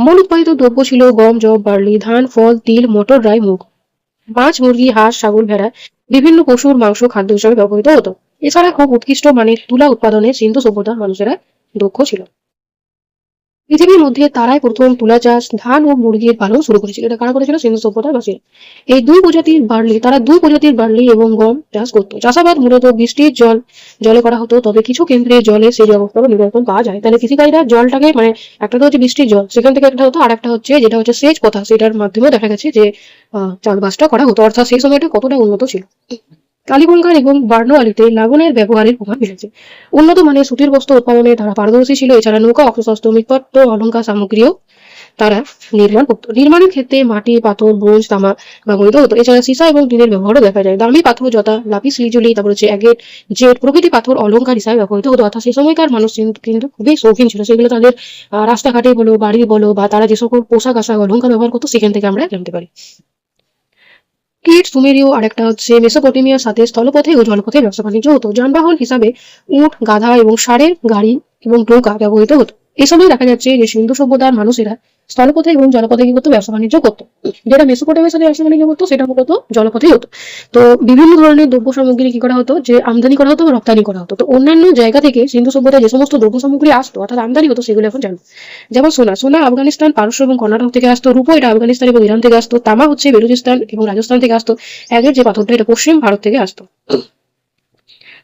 মূল উৎপাদিত দ্রব্য ছিল গম, যব, বার্লি, ধান, ফল, তিল, মটর, রাই, মুগ। মাছ, মুরগি, হাঁস, ছাগল, ভেড়া, বিভিন্ন পশুর মাংস খাদ্য হিসেবে ব্যবহৃত হতো। এছাড়া খুব উৎকৃষ্ট মানের তুলা উৎপাদনে সিন্ধু সভ্যতার মানুষেরা দক্ষ ছিল। পৃথিবীর মধ্যে তারাই প্রথম তুলা চাষ, ধান ও মুরগির পালন শুরু করেছিল। এটা কারা করেছিল? সিন্ধু সভ্যতার বাসীরা। তারা দুই প্রজাতির বার্লি এবং গম চাষ করতো। চাষাবাদ মূলত বৃষ্টির জলে করা হতো, তবে কিছু কেন্দ্রে জলে সেই অবস্থারও নিয়ন্ত্রণ পাওয়া যায়। তাহলে কৃষিকাজরা জলটাকে, মানে একটা তো হচ্ছে বৃষ্টির জল, সেখান থেকে একটা হতো, আর একটা হচ্ছে যেটা হচ্ছে সেচ কথা, সেটার মাধ্যমে দেখা গেছে যে চাষবাসটা করা হতো, অর্থাৎ সেই সময়টা কতটা উন্নত ছিল। কালীবঙ্গান এবং বার্নওয়ালিতে লাঙলের ব্যবহারের প্রভাব মিলেছে। উন্নত মানের সুতির বস্ত্র উৎপাদনে তারা পারদর্শী ছিল। এছাড়া নৌকা, অস্ত্রশস্ত্র, মৃৎপাত্র, অলংকার সামগ্রীও তারা নির্মাণ করতো। নির্মাণের ক্ষেত্রে মাটি, পাথর, ব্রোঞ্জ, তামা ব্যবহৃত হতো। এছাড়া সীসা এবং টিনের ব্যবহারও দেখা যায়। দামি পাথর যথা লাপিস লিজুলি, তারপর হচ্ছে অ্যাগেট, জেড প্রভৃতি পাথর অলংকার হিসাবে ব্যবহৃত হতো। অর্থাৎ সেই সময়কার মানুষ কিন্তু খুবই শৌখিন ছিল। সেগুলো তাদের রাস্তাঘাটে বলো, বাড়ি বলো, বা তারা যে সকল পোশাক আশাক অলংকার ব্যবহার করতো সেখান থেকে আমরা জানতে পারি। ক্রিট, সুমেরীয় আর একটা হচ্ছে মেসোপটেমিয়ার সাথে স্থলপথে ও জলপথে ব্যবসা বাণিজ্য হতো। যানবাহন হিসাবে উট, গাধা এবং ষাঁড়ের গাড়ি এবং নৌকা ব্যবহৃত হতো। এই সময় দেখা যাচ্ছে যে সিন্ধু সভ্যতার মানুষেরা স্থলপথে এবং জলপথে কি করতো? ব্যবসা বাণিজ্য করতো। যেটা মেসোপটেমিয়ার সাথে ব্যবসা বাণিজ্য করতো সেটা মূলত জলপথেই হতো। তো বিভিন্ন ধরনের দ্রব্য সামগ্রী কি করা হতো? যে আমদানি করা হতো বা রপ্তানি করা হতো। তো অন্যান্য জায়গা থেকে সিন্ধু সভ্যতায় যে সমস্ত দ্রব্য সামগ্রী আসতো, অর্থাৎ আমদানি হতো, সেগুলো এখন জানবো। যেমন সোনা আফগানিস্তান, পারস্য এবং কর্ণাটক থেকে আসতো। রূপো, এটা আফগানিস্তান এবং ইরান থেকে আসতো। তামা হচ্ছে বেলুচিস্তান এবং রাজস্থান থেকে আসতো। অ্যাগেট যে পাথরটা, এটা পশ্চিম ভারত থেকে আসতো।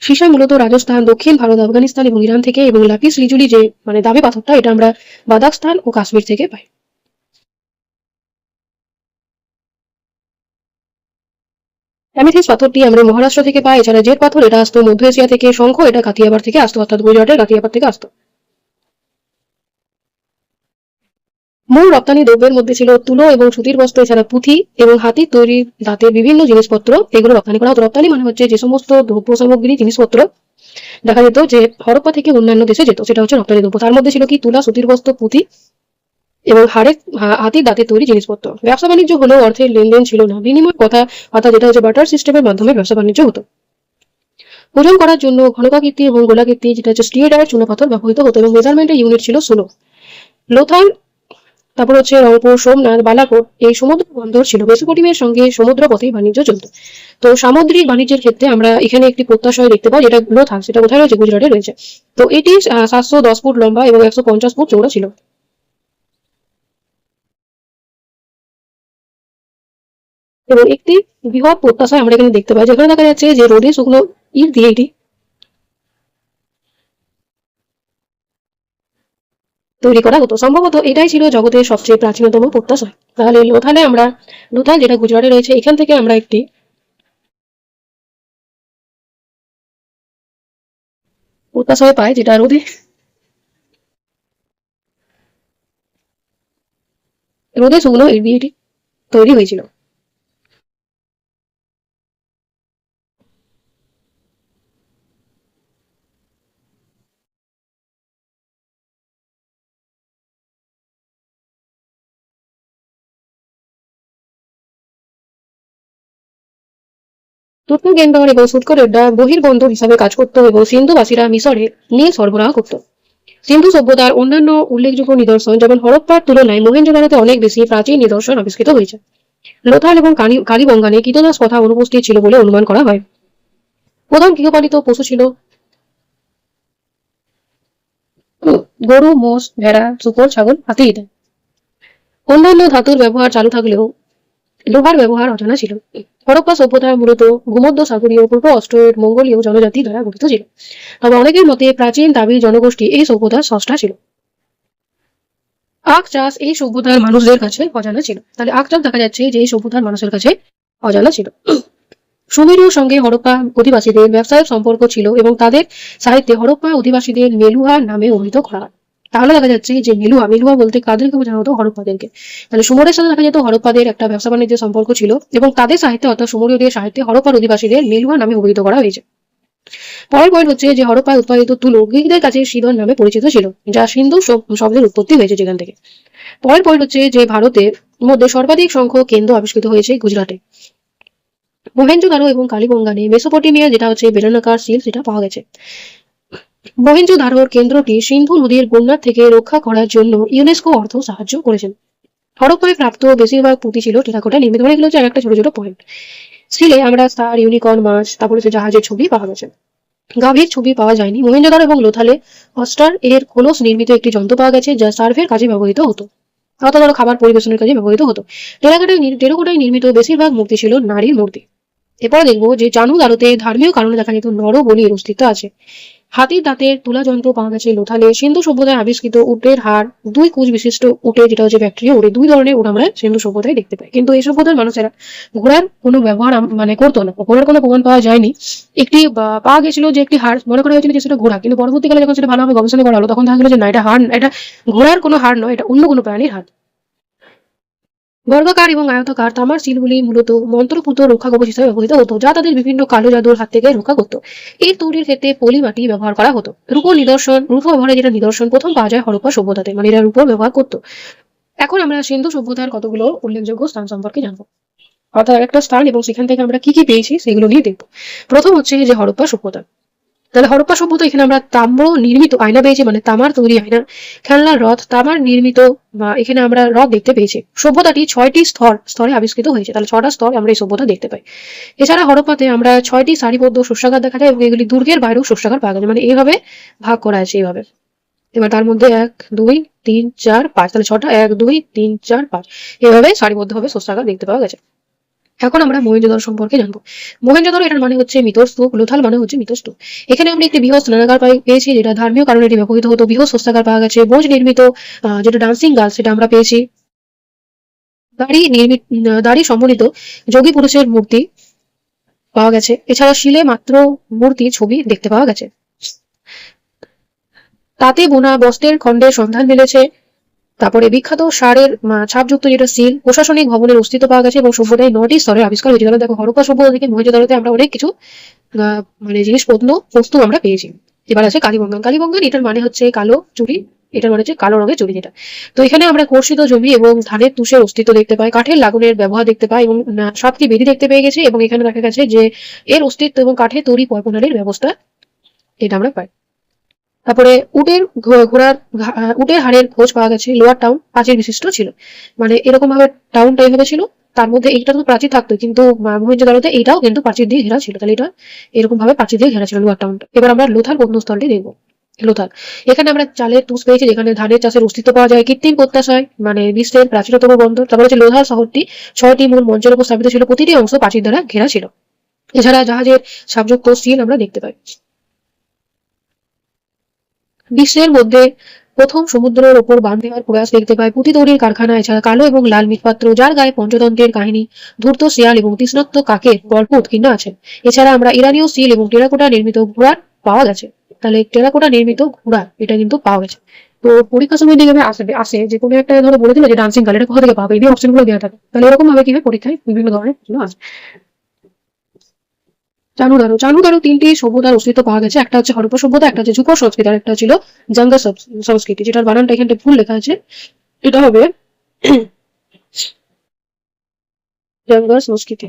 সীসা মূলত রাজস্থান, দক্ষিণ ভারত, আফগানিস্তান এবং ইরান থেকে, এবং লাপিস লিজুলি যে মানে দামি পাথরটা, এটা আমরা বাদাখস্তান ও কাশ্মীর থেকে পাই। অ্যামেথিস পাথরটি আমরা মহারাষ্ট্র থেকে পাই। এছাড়া জেড পাথর, এটা আসতো মধ্য এশিয়া থেকে। শঙ্খ, এটা কাথিয়াবার থেকে আসতো, অর্থাৎ গুজরাটের কাথিয়াবার থেকে আসতো। মূল রপ্তানি দ্রব্যের মধ্যে ছিল তুলো এবং সুতির বস্ত্র, এছাড়া পুঁথি এবং হাতির তৈরি দাঁতের বিভিন্ন জিনিসপত্র, এগুলো রপ্তানি করা হতো। রপ্তানি মানে হচ্ছে যে সমস্ত দ্রব্য সামগ্রী, জিনিসপত্র দেখা যেত যে হরপ্পা থেকে অন্যান্য দেশে যেত, সেটা হচ্ছে রপ্তানি দ্রব্য। তার মধ্যে ছিল কি? তুলা, সুতির বস্ত্র, পুঁথি এবং হাতির দাঁতের তৈরি জিনিসপত্র। ব্যবসা বাণিজ্য হলেও অর্থের লেনদেন ছিল না, বিনিময় কথা, অর্থাৎ যেটা হচ্ছে বাটার সিস্টেমের মাধ্যমে ব্যবসা বাণিজ্য হতো। ওজন করার জন্য ঘনকাকৃতি এবং গোলাকৃতি, যেটা হচ্ছে স্টিয়েডার চুনাপাথর ব্যবহৃত হতো, এবং মেজারমেন্টের ইউনিট ছিল 16। লোথাল তারপর হচ্ছে রংপুর, সোমনাথ, বালাকোট এই সমুদ্র বন্দর ছিল। মেসোপটেমিয়ার সঙ্গে সমুদ্র পথে বাণিজ্য চলত। তো সামুদ্রিক বাণিজ্যের ক্ষেত্রে আমরা এখানে একটি প্রত্যাশয় দেখতে পাই, যেটা লোথাল, সেটা কোথায় রয়েছে? গুজরাটে রয়েছে। তো এটি 710 ফুট লম্বা এবং 150 ফুট চৌড়া ছিল। এবং একটি বৃহৎ প্রত্যাশায় আমরা এখানে দেখতে পাই, যেখানে দেখা যাচ্ছে যে রোদে শুকনো ইট দিয়ে এটি তৈরি করা হতো। সম্ভবত এটাই ছিল জগতের সবচেয়ে প্রাচীনতম প্রত্যাশয়। তাহলে লোথাল যেটা গুজরাটে রয়েছে, এখান থেকে আমরা একটি প্রত্যাশয় পাই, যেটা রোদে শুকনো ইট দিয়ে এটি তৈরি হয়েছিল। তুর্কমেনগঞ্জ এবং সুৎকরেড্ডা বহির্বন্দর হিসাবে কাজ করত এবং সিন্ধুবাসীরা মিশরে নীল সরবরাহ করত। সিন্ধু সভ্যতার অন্যান্য উল্লেখযোগ্য নিদর্শন যেমন হরপ্পার তুলনায় মহেঞ্জোদারোতে অনেক বেশি প্রাচীন নিদর্শন আবিষ্কৃত হয়েছে। লোথাল এবং কালীবঙ্গানে কীটনাশ প্রথা অনুপস্থিত ছিল বলে অনুমান করা হয়। প্রধান গৃহপালিত পশু ছিল গরু, মোষ, ভেড়া, শূকর, ছাগল, হাতি ইত্যাদি। অন্যান্য ধাতুর ব্যবহার চালু থাকলেও লোহার ব্যবহার অজানা ছিল। হরপ্পা সভ্যতা মূলত ভূমধ্যসাগরীয়, পূর্ব অস্ট্রেলীয়, মঙ্গোলীয় জনজাতি দ্বারা গঠিত ছিল। তবে অনেকের মতে প্রাচীন দাবি জনগোষ্ঠী এই সভ্যতার স্রষ্টা ছিল। আখ চাষ এই সভ্যতার মানুষদের কাছে অজানা ছিল। তাহলে আখ চাষ দেখা যাচ্ছে যে এই সভ্যতার মানুষের কাছে অজানা ছিল। সুমেরুর সঙ্গে হরপ্পা অধিবাসীদের ব্যবসায়িক সম্পর্ক ছিল এবং তাদের সাহিত্যে হরপ্পা অধিবাসীদের মেলুহা নামে অভিহিত করা হয়। তাহলে দেখা যাচ্ছে যে মেলুহা বলতে কাদেরকে বোঝানো হতো? হরপ্পাদেরকে। তাহলে সুমরের সাথে দেখা যেত হরপ্পাদের একটা ব্যবসা বাণিজ্যের সম্পর্ক ছিল এবং তাদের সাহিত্যে অর্থাৎ সুমরীয়দের সাহিত্যে হরপ্পার অধিবাসীদের মেলুহা নামে অভিহিত করা হয়েছে। পরের পয়েন্ট হচ্ছে যে হরপ্পায় উৎপাদিত তুলো গ্রিকদের কাছে সিদন নামে পরিচিত ছিল, যা সিন্ধু শব্দের উৎপত্তি হয়েছে যেখান থেকে। পরের পয়েন্ট হচ্ছে যে ভারতের মধ্যে সর্বাধিক সংখ্যক কেন্দ্র আবিষ্কৃত হয়েছে গুজরাটে। মহেঞ্জোদারো এবং কালীবঙ্গানে মেসোপটেমিয়া যেটা হচ্ছে বেলনাকার সিল সেটা পাওয়া গেছে। মহেঞ্জোদারোর কেন্দ্রটি সিন্ধু নদীর বন্যার থেকে রক্ষা করার জন্য ইউনেস্কো অর্থ সাহায্য করেছেন। হরপ্পায় প্রাপ্ত বেশিরভাগ পুঁতি ছিল টেরাকোটা নির্মিত। মানে এগুলো হচ্ছে একটা ছোট ছোট পয়েন্ট। সিলে আমরা স্টার, ইউনিকর্ন, মাছ, তারপরে হচ্ছে জাহাজের ছবি পাওয়া গেছে। গাভীর ছবি পাওয়া যায়নি। মহেঞ্জোদারো এবং লোথালে অস্টার এর খোলস নির্মিত একটি যন্ত্র পাওয়া গেছে, যা সার্ভের কাজে ব্যবহৃত হতো, অর্থাৎ ধরো খাবার পরিবেশনের কাজে ব্যবহৃত হতো। টেরাকোটায় নির্মিত বেশিরভাগ মূর্তি ছিল নারীর মূর্তি। এরপরে দেখবো যে জানুদারোতে ধর্মীয় কারণে দেখা যেত নরবলির অস্তিত্ব আছে। হাতির দাঁতের তুলা যন্ত্র পাওয়া গেছে লোথালে। সিন্ধু সভ্যতায় আবিষ্কৃত উটের হাড়, দুই কুচ বিশিষ্ট উটে, যেটা হচ্ছে ব্যাকটেরিয়া উটে, দুই ধরনের উট আমরা সিন্ধু সভ্যতায় দেখতে পাই। কিন্তু এই সভ্যতার মানুষেরা ঘোড়ার কোনো ব্যবহার মানে করতো না, ঘোড়ার কোনো প্রমাণ পাওয়া যায়নি। একটি পাওয়া গেছিল যে একটি হাড়, মনে করা হয়েছিল যে সেটা ঘোড়া, কিন্তু পরবর্তীকালে যখন সেটা ভালোভাবে গবেষণা করা হলো তখন দেখা গেল যে না, এটা হাড়, এটা ঘোড়ার কোনো হাড় নয়, এটা অন্য কোনো প্রাণীর হাড়। বর্গাকার এবং আয়তাকার তামার সিলগুলি মূলত মন্ত্রপুত রক্ষা কবচ হিসেবে ব্যবহৃত হতো, যা তাদের বিভিন্ন কালো জাদুর হাত থেকে রক্ষা করত। এর তৈরির ক্ষেত্রে পলি মাটি ব্যবহার করা হতো। রূপো ব্যবহারের যেটা নিদর্শন প্রথম পাওয়া যায় হরপ্পা সভ্যতাতে, মানে এরা রূপো ব্যবহার করতো। এখন আমরা সিন্ধু সভ্যতার কতগুলো উল্লেখযোগ্য স্থান সম্পর্কে জানবো, অর্থাৎ একটা স্থান এবং সেখান থেকে আমরা কি কি পেয়েছি সেগুলো নিয়ে দেখবো। প্রথম হচ্ছে যে হরপ্পা সভ্যতা। তাহলে হরপ্পা সভ্যতা, এখানে আমরা তাম্র নির্মিত আয়না পেয়েছি, মানে তামার তৈরি আয়না, খেলনার রথ, তামার নির্মিত, এখানে আমরা রথ দেখতে পেয়েছি। সভ্যতাটি 6টি স্তরে আবিষ্কৃত হয়েছে। তাহলে 6টা স্তর আমরা এই সভ্যতা দেখতে পাই। এছাড়া হরপ্পাতে আমরা 6টি সারিবদ্ধ শস্যাগার দেখা যায় এবং এগুলি দুর্গের বাইরেও শস্যাগার পাওয়া গেছে, মানে এইভাবে ভাগ করা আছে এইভাবে। এবার তার মধ্যে 1, 2, 3, 4, 5, তাহলে 6টা, 1, 2, 3, 4, 5 এভাবে সারিবদ্ধভাবে শস্যাগার দেখতে পাওয়া গেছে। এখন আমরা মহেঞ্জোদারো সম্পর্কে জানবো। মহেঞ্জোদারো এটার মানে হচ্ছে মৃত স্তূপ, লোথাল মানে হচ্ছে মৃত স্তূপ। এখানে আমরা একটি বৃহৎ স্নানাগার পেয়েছি, যেটা ধর্মীয় কারণে এটি ব্যবহৃত হতো। বৃহৎ শস্যাগার পাওয়া গেছে। ব্রোঞ্জ নির্মিত যেটা ডান্সিং গার্ল সেটা আমরা পেয়েছি। দাড়ি সম্বলিত যোগী পুরুষের মূর্তি পাওয়া গেছে। এছাড়া শিলে মাত্র মূর্তি ছবি দেখতে পাওয়া গেছে। তাতে বোনা বস্ত্রের খণ্ডের সন্ধান মিলেছে। তারপরে বিখ্যাত সারের ছাপযুক্ত যেটা সিল, প্রশাসনিক ভবনের অস্তিত্ব পাওয়া গেছে এবং সভ্যতায় 9টি স্তরের আবিষ্কার হয়েছে। তাহলে দেখো হরপ্পা সভ্যতা থেকে মহেঞ্জোদারোতে আমরা অনেক কিছু মানে বস্তু আমরা পেয়েছি। এবার আছে কালীবঙ্গন, এটার মানে হচ্ছে কালো চুড়ি, এটার মানে হচ্ছে কালো রঙের চুড়ি যেটা। তো এখানে আমরা কর্ষিত জমি এবং ধানের তুষের অস্তিত্ব দেখতে পাই, কাঠের লাগুনের ব্যবহার দেখতে পাই এবং 7টি বেদি দেখতে পেয়ে গেছি এবং এখানে দেখা গেছে যে এর অস্তিত্ব এবং কাঠের তৈরি পয়পনারের ব্যবস্থা এটা আমরা পাই। তারপরে উটের হাড়ের খোঁজ পাওয়া গেছে। লোয়ার টাউন প্রাচীর বিশিষ্ট ছিল, মানে এরকম ভাবে টাউনটা এইভাবে ছিল, তার মধ্যে এইটা তো প্রাচীর থাকতো, কিন্তু মহেঞ্জোদারোতে এইটাও কিন্তু প্রাচীর দিয়ে ঘেরা ছিল। তাহলে এটা এরকম ভাবে প্রাচীর দিয়ে ঘেরা ছিল লোয়ার টাউনটা। এবার আমরা লোথাল প্রত্নস্থলটি দেখবো। লোথাল, এখানে আমরা চালের তুষ পেয়েছি, যেখানে ধানের চাষের অস্তিত্ব পাওয়া যায়। কৃত্রিম প্রত্যাশায় মানে বিশ্বের প্রাচীনতম বন্দর। তারপর হচ্ছে লোথাল শহরটি 6টি মূল মঞ্চের উপর স্থাপিত ছিল, প্রতিটি অংশ প্রাচীর দ্বারা ঘেরা ছিল। এছাড়া জাহাজের সাবযুক্ত সিল আমরা দেখতে পাই। বিশ্বের মধ্যে প্রথম সমুদ্রের ওপর বাঁধ দেওয়ার প্রয়াস দেখতে পাই। পুঁতি তৈরির কারখানা, এছাড়া কালো এবং লাল মৃৎপাত্র, যার গায়ে পঞ্চতন্ত্রের কাহিনী, ধূর্ত শিয়াল এবং তৃষ্ণার্ত কাকের গল্প উৎকীর্ণ আছে। এছাড়া আমরা ইরানীয় সিল এবং টেরাকোটা নির্মিত ঘোড়া পাওয়া গেছে। তাহলে টেরাকোটা নির্মিত ঘোড়া এটা কিন্তু পাওয়া গেছে। তো পরীক্ষার সময় দিকে আসে যে কোনো একটা ধরো বলে দিল যে ডান্সিং গার্ল, এটা কোথা থেকে পাবে, এই অপশন গুলো দেওয়া থাকে। তাহলে এরকম ভাবে কি হয়, পরীক্ষায় বিভিন্ন ধরনের প্রশ্ন আসে। চানুদারো 3টি সভ্যতার অস্তিত্ব পাওয়া গেছে। একটা হচ্ছে হরপ্পা সভ্যতা, একটা হচ্ছে ঝুঁকো সংস্কৃতি, আর একটা ছিল জাঙ্গা সংস্কৃতি, যেটার বানানটা এখানটা ভুল লেখা আছে। এটা হবে জাঙ্গা সংস্কৃতি।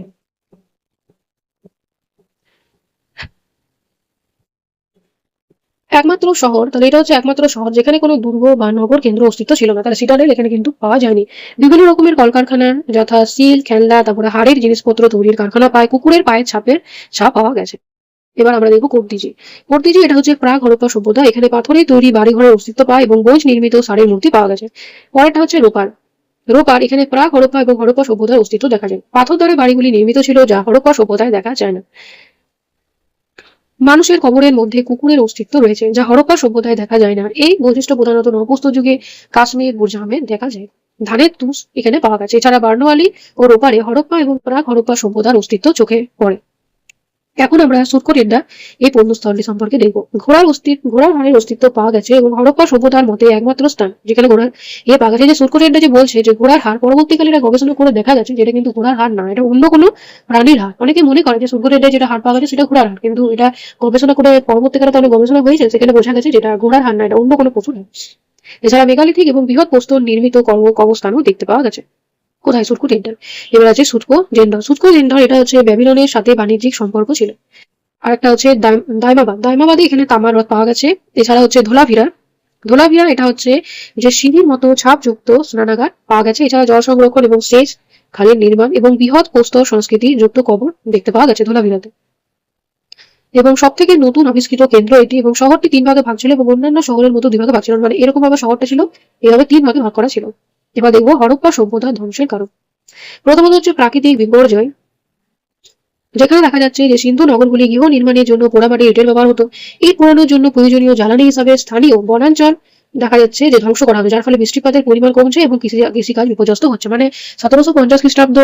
একমাত্র শহর, তাহলে এটা হচ্ছে একমাত্র শহর যেখানে কোনো দুর্গ বা নগর কেন্দ্র অস্তিত্ব ছিল না। তাহলে সিটাডেল এখানে কিন্তু পাওয়া যায়নি। বিভিন্ন রকমের কলকারখানা, যথা সিল, খেলনা, তারপরে হাড়ের জিনিসপত্র তৈরির কারখানা পায়। কুকুরের পায়ের ছাপ পাওয়া গেছে। এবার আমরা দেখবো কর্তিজি এটা হচ্ছে প্রাক হরপ্পা সভ্যতা। এখানে পাথরের তৈরি বাড়িঘরের অস্তিত্ব পায় এবং ব্রোঞ্জ নির্মিত ষাঁড়ের মূর্তি পাওয়া গেছে। পরেরটা হচ্ছে রোপার এখানে প্রাক হরপ্পা এবং হরপ্পা সভ্যতার অস্তিত্ব দেখা যায়। পাথর দ্বারা বাড়িগুলি নির্মিত ছিল, যা হরপ্পা সভ্যতায় দেখা যায় না। মানুষের কবরের মধ্যে কুকুরের অস্তিত্ব রয়েছে, যা হরপ্পা সভ্যতায় দেখা যায় না। এই বৈশিষ্ট্য প্রধানত নবপ্রস্তর যুগে কাশ্মীর, বুরজামে দেখা যায়। ধানের তুষ এখানে পাওয়া গেছে। এছাড়া বার্নওয়ালি ও রোপারে হরপ্পা এবং প্রাক হরপ্পা সভ্যতার অস্তিত্ব চোখে পড়ে। এখন আমরা সুটকোটেড্ডা এই প্রত্নস্থলটি সম্পর্কে দেখব। ঘোড়ার হাড়ের অস্তিত্ব পাওয়া গেছে এবং হরপ্পা সভ্যতার মতে একমাত্র স্থান যেখানে ঘোড়ার পাওয়া গেছে। যে সুটকোটেড্ডা যে বলছে যে ঘোড়ার হাড়, পরবর্তীকালে এটা গবেষণা করে দেখা গেছে যেটা কিন্তু ঘোড়ার হাড় না, এটা অন্য কোনো প্রাণীর হাড়। অনেকে মনে করে যে সুটকোটেড্ডা যেটা হাড় পাওয়া গেছে সেটা ঘোড়ার হাড়, কিন্তু এটা গবেষণা করে পরবর্তীকালে অনেক গবেষণা হয়েছে, সেখানে বোঝা গেছে যেটা ঘোড়ার হাড় না, এটা অন্য কোনো পশুর হাড়। এছাড়া মেগালিথিক এবং বৃহৎ প্রস্তর নির্মিত কবরস্থানও দেখতে পাওয়া গেছে। কোথায়? সুটকোটেড্ডা। এবার আছে সুটকো জেন্ডর এটা হচ্ছে ব্যাবিলনের সাথে বাণিজ্যিক সম্পর্ক ছিল। আর একটা হচ্ছে দাইমাবাদে এখানে তামার রথ পাওয়া গেছে। এছাড়া হচ্ছে ধোলাভিরা এটা হচ্ছে যে সিঁড়ির মতো ছাপযুক্ত স্নানাগার পাওয়া গেছে। এছাড়া জল সংরক্ষণ এবং সেচ খালের নির্মাণ এবং বৃহৎ প্রস্তর সংস্কৃতি যুক্ত কবর দেখতে পাওয়া গেছে ধোলাভিরাতে। এবং সব থেকে নতুন আবিষ্কৃত কেন্দ্র এটি, এবং শহরটি 3 ভাগে ভাগ ছিল এবং অন্যান্য শহরের মতো 2 ভাগে ভাগ ছিল, মানে এরকম ভাবে শহরটা ছিল, এভাবে 3 ভাগে ভাগ করা ছিল। এবার দেখবো হরপ্পা সভ্যতা ধ্বংসের কারণ। প্রথমত হচ্ছে প্রাকৃতিক বিপর্যয়, যেখানে দেখা যাচ্ছে যে সিন্ধু নগরগুলি গৃহ নির্মাণের জন্য পোড়ামাটির ইটের ব্যবহার হতো। ইট পোড়ানোর জন্য প্রয়োজনীয় জ্বালানি হিসাবে স্থানীয় বনাঞ্চল দেখা যাচ্ছে যে ধ্বংস করা হতো, যার ফলে বৃষ্টিপাতের পরিমাণ কমছে এবং কৃষিকাজ বিপর্যস্ত হচ্ছে। মানে 1750 খ্রিস্টাব্দ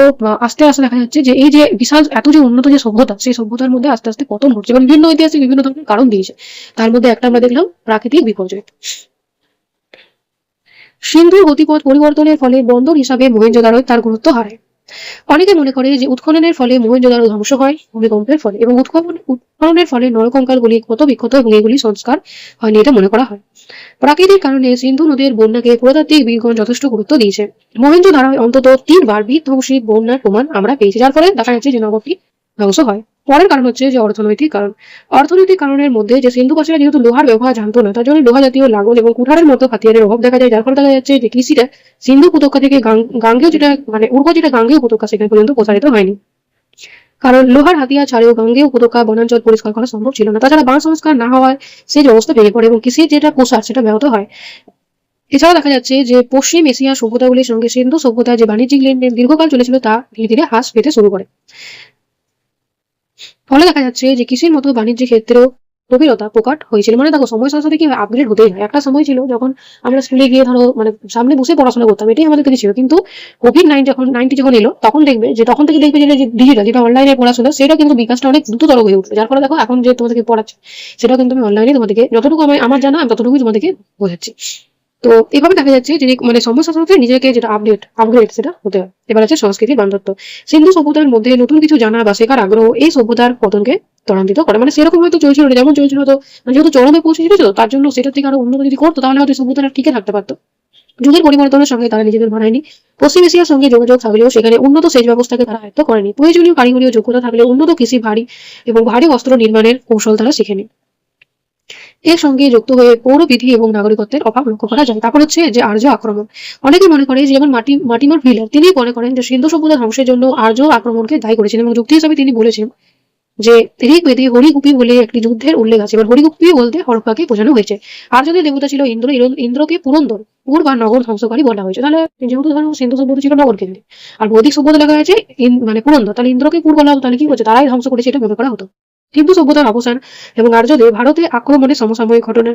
আস্তে আস্তে দেখা যাচ্ছে যে এই যে বিশাল এত যে উন্নত যে সভ্যতা, সেই সভ্যতার মধ্যে আস্তে আস্তে পতন ঘটছে এবং বিভিন্ন ঐতিহাসিক বিভিন্ন ধরনের কারণ দিয়েছে। তার মধ্যে একটা আমরা দেখলাম প্রাকৃতিক বিপর্যয়। সিন্ধুর গতিপথ পরিবর্তনের ফলে বন্দর হিসাবে মহেঞ্জোদারো তার গুরুত্ব হারায়। অনেকে মনে করে যে উৎখননের ফলে মহেঞ্জোদারো ধ্বংস হয় ভূমিকম্পের ফলে, এবং উৎখননের ফলে নরকঙ্কালগুলি ক্ষত বিক্ষত এবং এগুলি সংস্কার হয়নি, এটা মনে করা হয়। প্রাকৃতিক কারণে সিন্ধু নদীর বন্যাকে পুরাতাত্ত্বিক বিজ্ঞান যথেষ্ট গুরুত্ব দিয়েছে। মহেঞ্জোদারোয় অন্তত 3 বার বিধ্বংসী বন্যার প্রমাণ আমরা পেয়েছি, যার ফলে দেখা যাচ্ছে যে নগরটি ধ্বংস হয়। পরের কারণ হচ্ছে যে অর্থনৈতিক কারণের মধ্যে যে সিন্ধুবাসীরা যেহেতু লোহার ব্যবহার জানতো না, তার জন্য লোহা জাতীয় লাঙল এবং কুঠারের মতো হাতিয়ারের অভাব দেখা যায়, যার ফলে দেখা যাচ্ছে যে কৃষিটা সিন্ধু উপত্যকা থেকে গাঙ্গেয় যেটা মানে যেটা গাঙ্গেয় উপত্যকা সেখানে পর্যন্ত প্রসারিত হয়নি, কারণ লোহার হাতিয়ার ছাড়াও গাঙ্গেয় উপত্যকা বনাঞ্চল পরিষ্কার করা সম্ভব ছিল না। তাছাড়া বাঁধ সংস্কার না হওয়ায় সেই অবস্থা ভেঙে পড়ে এবং কৃষির যেটা প্রসার সেটা ব্যাহত হয়। এছাড়া দেখা যাচ্ছে যে পশ্চিম এশিয়া সভ্যতাগুলির সঙ্গে সিন্ধু সভ্যতা যে বাণিজ্যিক লেনদেন দীর্ঘকাল চলেছিল তা ধীরে ধীরে হ্রাস পেতে শুরু করে। ফলে দেখা যাচ্ছে যে কৃষির মতো বাণিজ্যিক ক্ষেত্রেও গভীরতা প্রকট হয়েছিল। মানে দেখো সময়ের সাথে সাথে কি আপগ্রেড হতেই হয়। একটা সময় ছিল যখন আমরা স্কুলে গিয়ে ধরো মানে সামনে বসে পড়াশোনা করতাম, এটাই আমাদের কাছে ছিল, কিন্তু কোভিড-19 যখন এলো তখন দেখবে যে তখন থেকে দেখবে যে ডিজিটাল যেটা অনলাইনে পড়াশোনা সেটা কিন্তু বিকাশটা অনেক দ্রুততর হয়ে উঠলো, যার ফলে দেখো এখন যে তোমাদেরকে পড়াচ্ছে সেটা কিন্তু আমি অনলাইনে তোমাদেরকে যতটুকু আমার জানা আমি ততটুকুই তোমাদেরকে বোঝাচ্ছি। তো এভাবে দেখা যাচ্ছে যে মানে সমস্যার সাথে নিজেকে যেটা আপগ্রেড সেটা হতে হয়। এবার আছে সংস্কৃতির বান্ধবত্ব। সিন্ধু সভ্যতার মধ্যে নতুন কিছু জানা বা শেখার আগ্রহ এই সভ্যতার পতনকে ত্বরান্বিত করে। মানে সেরকম হয়তো চলছিল না, যেমন চলছিল তো মানে যেহেতু চরমে পৌঁছেছিল তো তার জন্য সেটার থেকে আরো উন্নত যদি করতো তাহলে হয়তো সভ্যতাটা টিকে থাকতে পারতো। যুগের পরিবর্তনের সঙ্গে তারা নিজেদের মানায়নি। পশ্চিম এশিয়ার সঙ্গে যোগাযোগ থাকলেও সেখানে উন্নত সেচ ব্যবস্থাকে তারা আয়ত্ত করেনি। প্রয়োজনীয় কারিগরীয় যোগ্যতা থাকলেও উন্নত কৃষি, ভারী অস্ত্র নির্মাণের কৌশল তারা শিখেনি। এর সঙ্গে যুক্ত হয়ে পৌরবিধি এবং নাগরিকত্বের অভাব লক্ষ্য করা যায়। তারপর হচ্ছে যে আর্য আক্রমণ। অনেকে মনে করে যে যেমন মার্টিমার ভিলার তিনি মনে করেন যে সিন্ধু সভ্যতা ধ্বংসের জন্য আর্য আক্রমণকে দায়ী করেছেন এবং যুক্তি হিসাবে তিনি বলেছেন যে ঋগ্বেদে হরিগুপি বলে একটি যুদ্ধের উল্লেখ আছে। এবার হরিগুপি বলতে হরপ্পাকে বোঝানো হয়েছে। আর্যদের দেবতা ছিল ইন্দ্র। ইন্দ্রকে পুরন্দর পুর বা নগর ধ্বংসকারী বলা হয়েছে। তাহলে যেহেতু ধরো সিন্ধু সভ্যতা ছিল নগর কেন্দ্রিক আর বৈদিক সভ্যতা লেখা আছে মানে পুরন্দর, তাহলে ইন্দ্রকে পুর বলা হতো, তাহলে কি হচ্ছে তারাই ধ্বংস করেছে এটা ভেবে করা হতো। সিন্ধু সভ্যতার অবসান এবং আর্যদের ভারতে আক্রমণের সমসাময়িক ঘটনা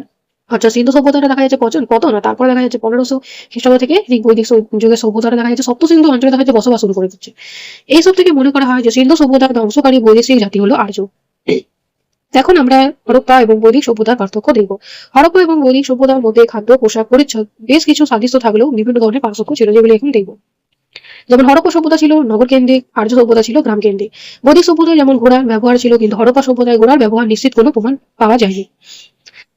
অর্থাৎ সিন্ধু সভ্যতাটা দেখা যাচ্ছে পতন, আর তারপরে দেখা যাচ্ছে 1500 খ্রিস্টাব্দ থেকে বৈদিক যুগের সভ্যতাটা দেখা যাচ্ছে সপ্ত সিন্ধু অঞ্চলে দেখা যাচ্ছে বসবাস শুরু করে দিচ্ছে। এইসব থেকে মনে করা হয় যে সিন্ধু সভ্যতার ধ্বংসকারী বৈদেশিক জাতি হলো আর্য। এখন আমরা হরপ্পা এবং বৈদিক সভ্যতার পার্থক্য দেখব। হরপ্পা এবং বৈদিক সভ্যতার মধ্যে খাদ্য, পোশাক, পরিচ্ছদ বেশ কিছু সাদৃশ্য থাকলেও বিভিন্ন ধরনের পার্থক্য ছিল, যেগুলো এখন দেখব। যেমন হরপ্পা সভ্যতা ছিল নগর কেন্দ্রিক, আর্য সভ্যতা ছিল গ্রাম কেন্দ্রিক। বৈদিক সভ্যতায় যেমন ঘোড়ার ব্যবহার ছিল, কিন্তু হরপ্পা সভ্যতায় ঘোড়ার ব্যবহার নিশ্চিত কোনো প্রমাণ পাওয়া যায়নি।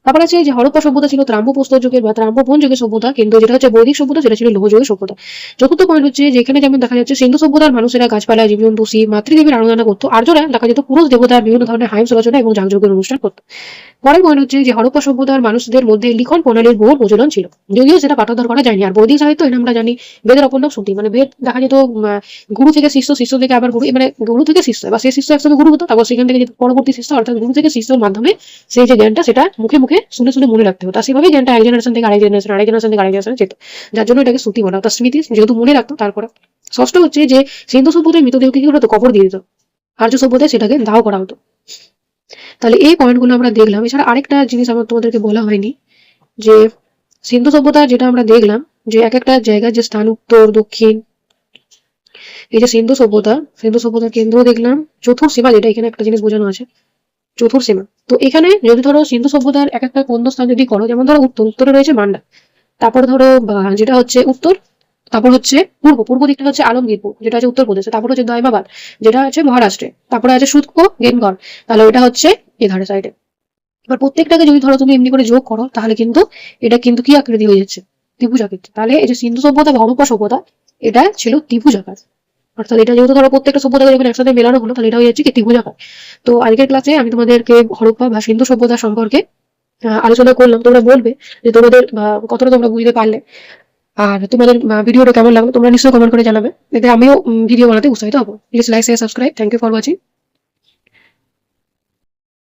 তারপর আছে যে হরপ্পা সভ্যতা ছিল ত্রাম্বপ্রস্তর যুগের বা ত্রাম্বপন যুগের সভ্যতা, কিন্তু যেটা হচ্ছে বৈদিক সভ্যতা সেটা ছিল লৌহ যুগের সভ্যতা। চতুর্থ পয়েন্ট হচ্ছে যেখানে যেমন দেখা যাচ্ছে সিন্ধু সভ্যতার মানুষেরা গাছপালা, জীবজন্তু, শিব, মাতৃদেবীর আরাধনা করতো, আর্যরা দেখা যেত পুরুষ দেবতার বিভিন্ন ধরনের হাইম রচনা এবং যাগযজ্ঞের অনুষ্ঠান করতো। পরের পয়েন্ট হচ্ছে যে হরপ্পা সভ্যতার মানুষদের মধ্যে লিখন প্রণালীর বহু প্রচলন ছিল, যদিও সেটা পাঠোদ্ধার করা যায়নি। আর বৈদিক সাহিত্য এটা আমরা জানি বেদের অপর্ণব শ্রুতি, মানে বেদ দেখা যেত গুরু থেকে শিষ্য, শিষ্য থেকে আবার গুরু, মানে গুরু থেকে শিষ্য বা সেই শিষ্য একসঙ্গে গুরু হতো, তারপর সেখান থেকে পরবর্তী শিষ্য অর্থাৎ গুরু থেকে শিষ্যর মাধ্যমে সেই যে জ্ঞানটা সেটা মুখে মুখে শুনে শুনে মনে রাখতে হতো। সেভাবেই জ্ঞানটা এক জেনারেশন থেকে আরেক জেনারেশন, আরেক জেনারেশন থেকে আরেক জেনারেশন যেত, যার জন্য এটাকে শ্রুতি বলা হতো। স্মৃতি যেহেতু মনে রাখতো। তারপরে ষষ্ঠ হচ্ছে যে সিন্ধু সভ্যতায় মৃতদেহকে কি হতো কবর দিয়ে দিত, আর্য সভ্যতায় সেটাকে দাহ করা হতো। তাহলে এই পয়েন্টগুলো আমরা দেখলাম। এছাড়া আরেকটা জিনিস আমার তোমাদেরকে বলা হয়নি, যে সিন্ধু সভ্যতা যেটা আমরা দেখলাম যে এক একটা জায়গার যে স্থান, উত্তর, দক্ষিণ, এই যে সিন্ধু সভ্যতার কেন্দ্র দেখলাম চতুর সীমা, যেটা এখানে একটা জিনিস বোঝানো আছে চতুর সীমা। তো এখানে যদি ধরো সিন্ধু সভ্যতার এক একটা কেন্দ্রস্থান যদি করো, যেমন ধরো উত্তরে রয়েছে মান্ডা, তারপর ধরো যেটা হচ্ছে উত্তর, তারপর হচ্ছে পূর্ব দিকটা হচ্ছে আলমগীরপুর যেটা হচ্ছে উত্তরপ্রদেশে, তারপর হচ্ছে দয়মাবাদ যেটা হচ্ছে মহারাষ্ট্রে, তারপরে আছে সুতকো গেনগড়, তাহলে ওটা হচ্ছে এধারে সাইডে। এবার প্রত্যেকটাকে যদি ধরো তুমি এমনি করে যোগ করো, তাহলে কিন্তু এটা কিন্তু কি আকৃতি হয়ে যাচ্ছে, ত্রিভুজ আকৃতি। তাহলে এই যে সিন্ধু সভ্যতা বা হরপ্পা সভ্যতা এটা ছিল ত্রিভুজ আকার। অর্থাৎ এটা যেহেতু ধরো প্রত্যেকটা সভ্যতাকে যখন একসাথে মেলানো হলো, তাহলে এটা হয়ে যাচ্ছে কি ত্রিভুজ আকার। তো আজকের ক্লাসে আমি তোমাদেরকে হরপ্পা বা সিন্ধু সভ্যতা সম্পর্কে আলোচনা করলাম। তোমরা বলবে যে তোমাদের কতটা তোমরা বুঝতে পারলে, আর তোমাদের ভিডিওটা কেমন লাগলো তোমরা নিশ্চয়ই কমেন্ট করে জানাবে, এতে আমিও ভিডিও বানাতে উৎসাহিত হবো। Please like, share, subscribe. Thank you for watching.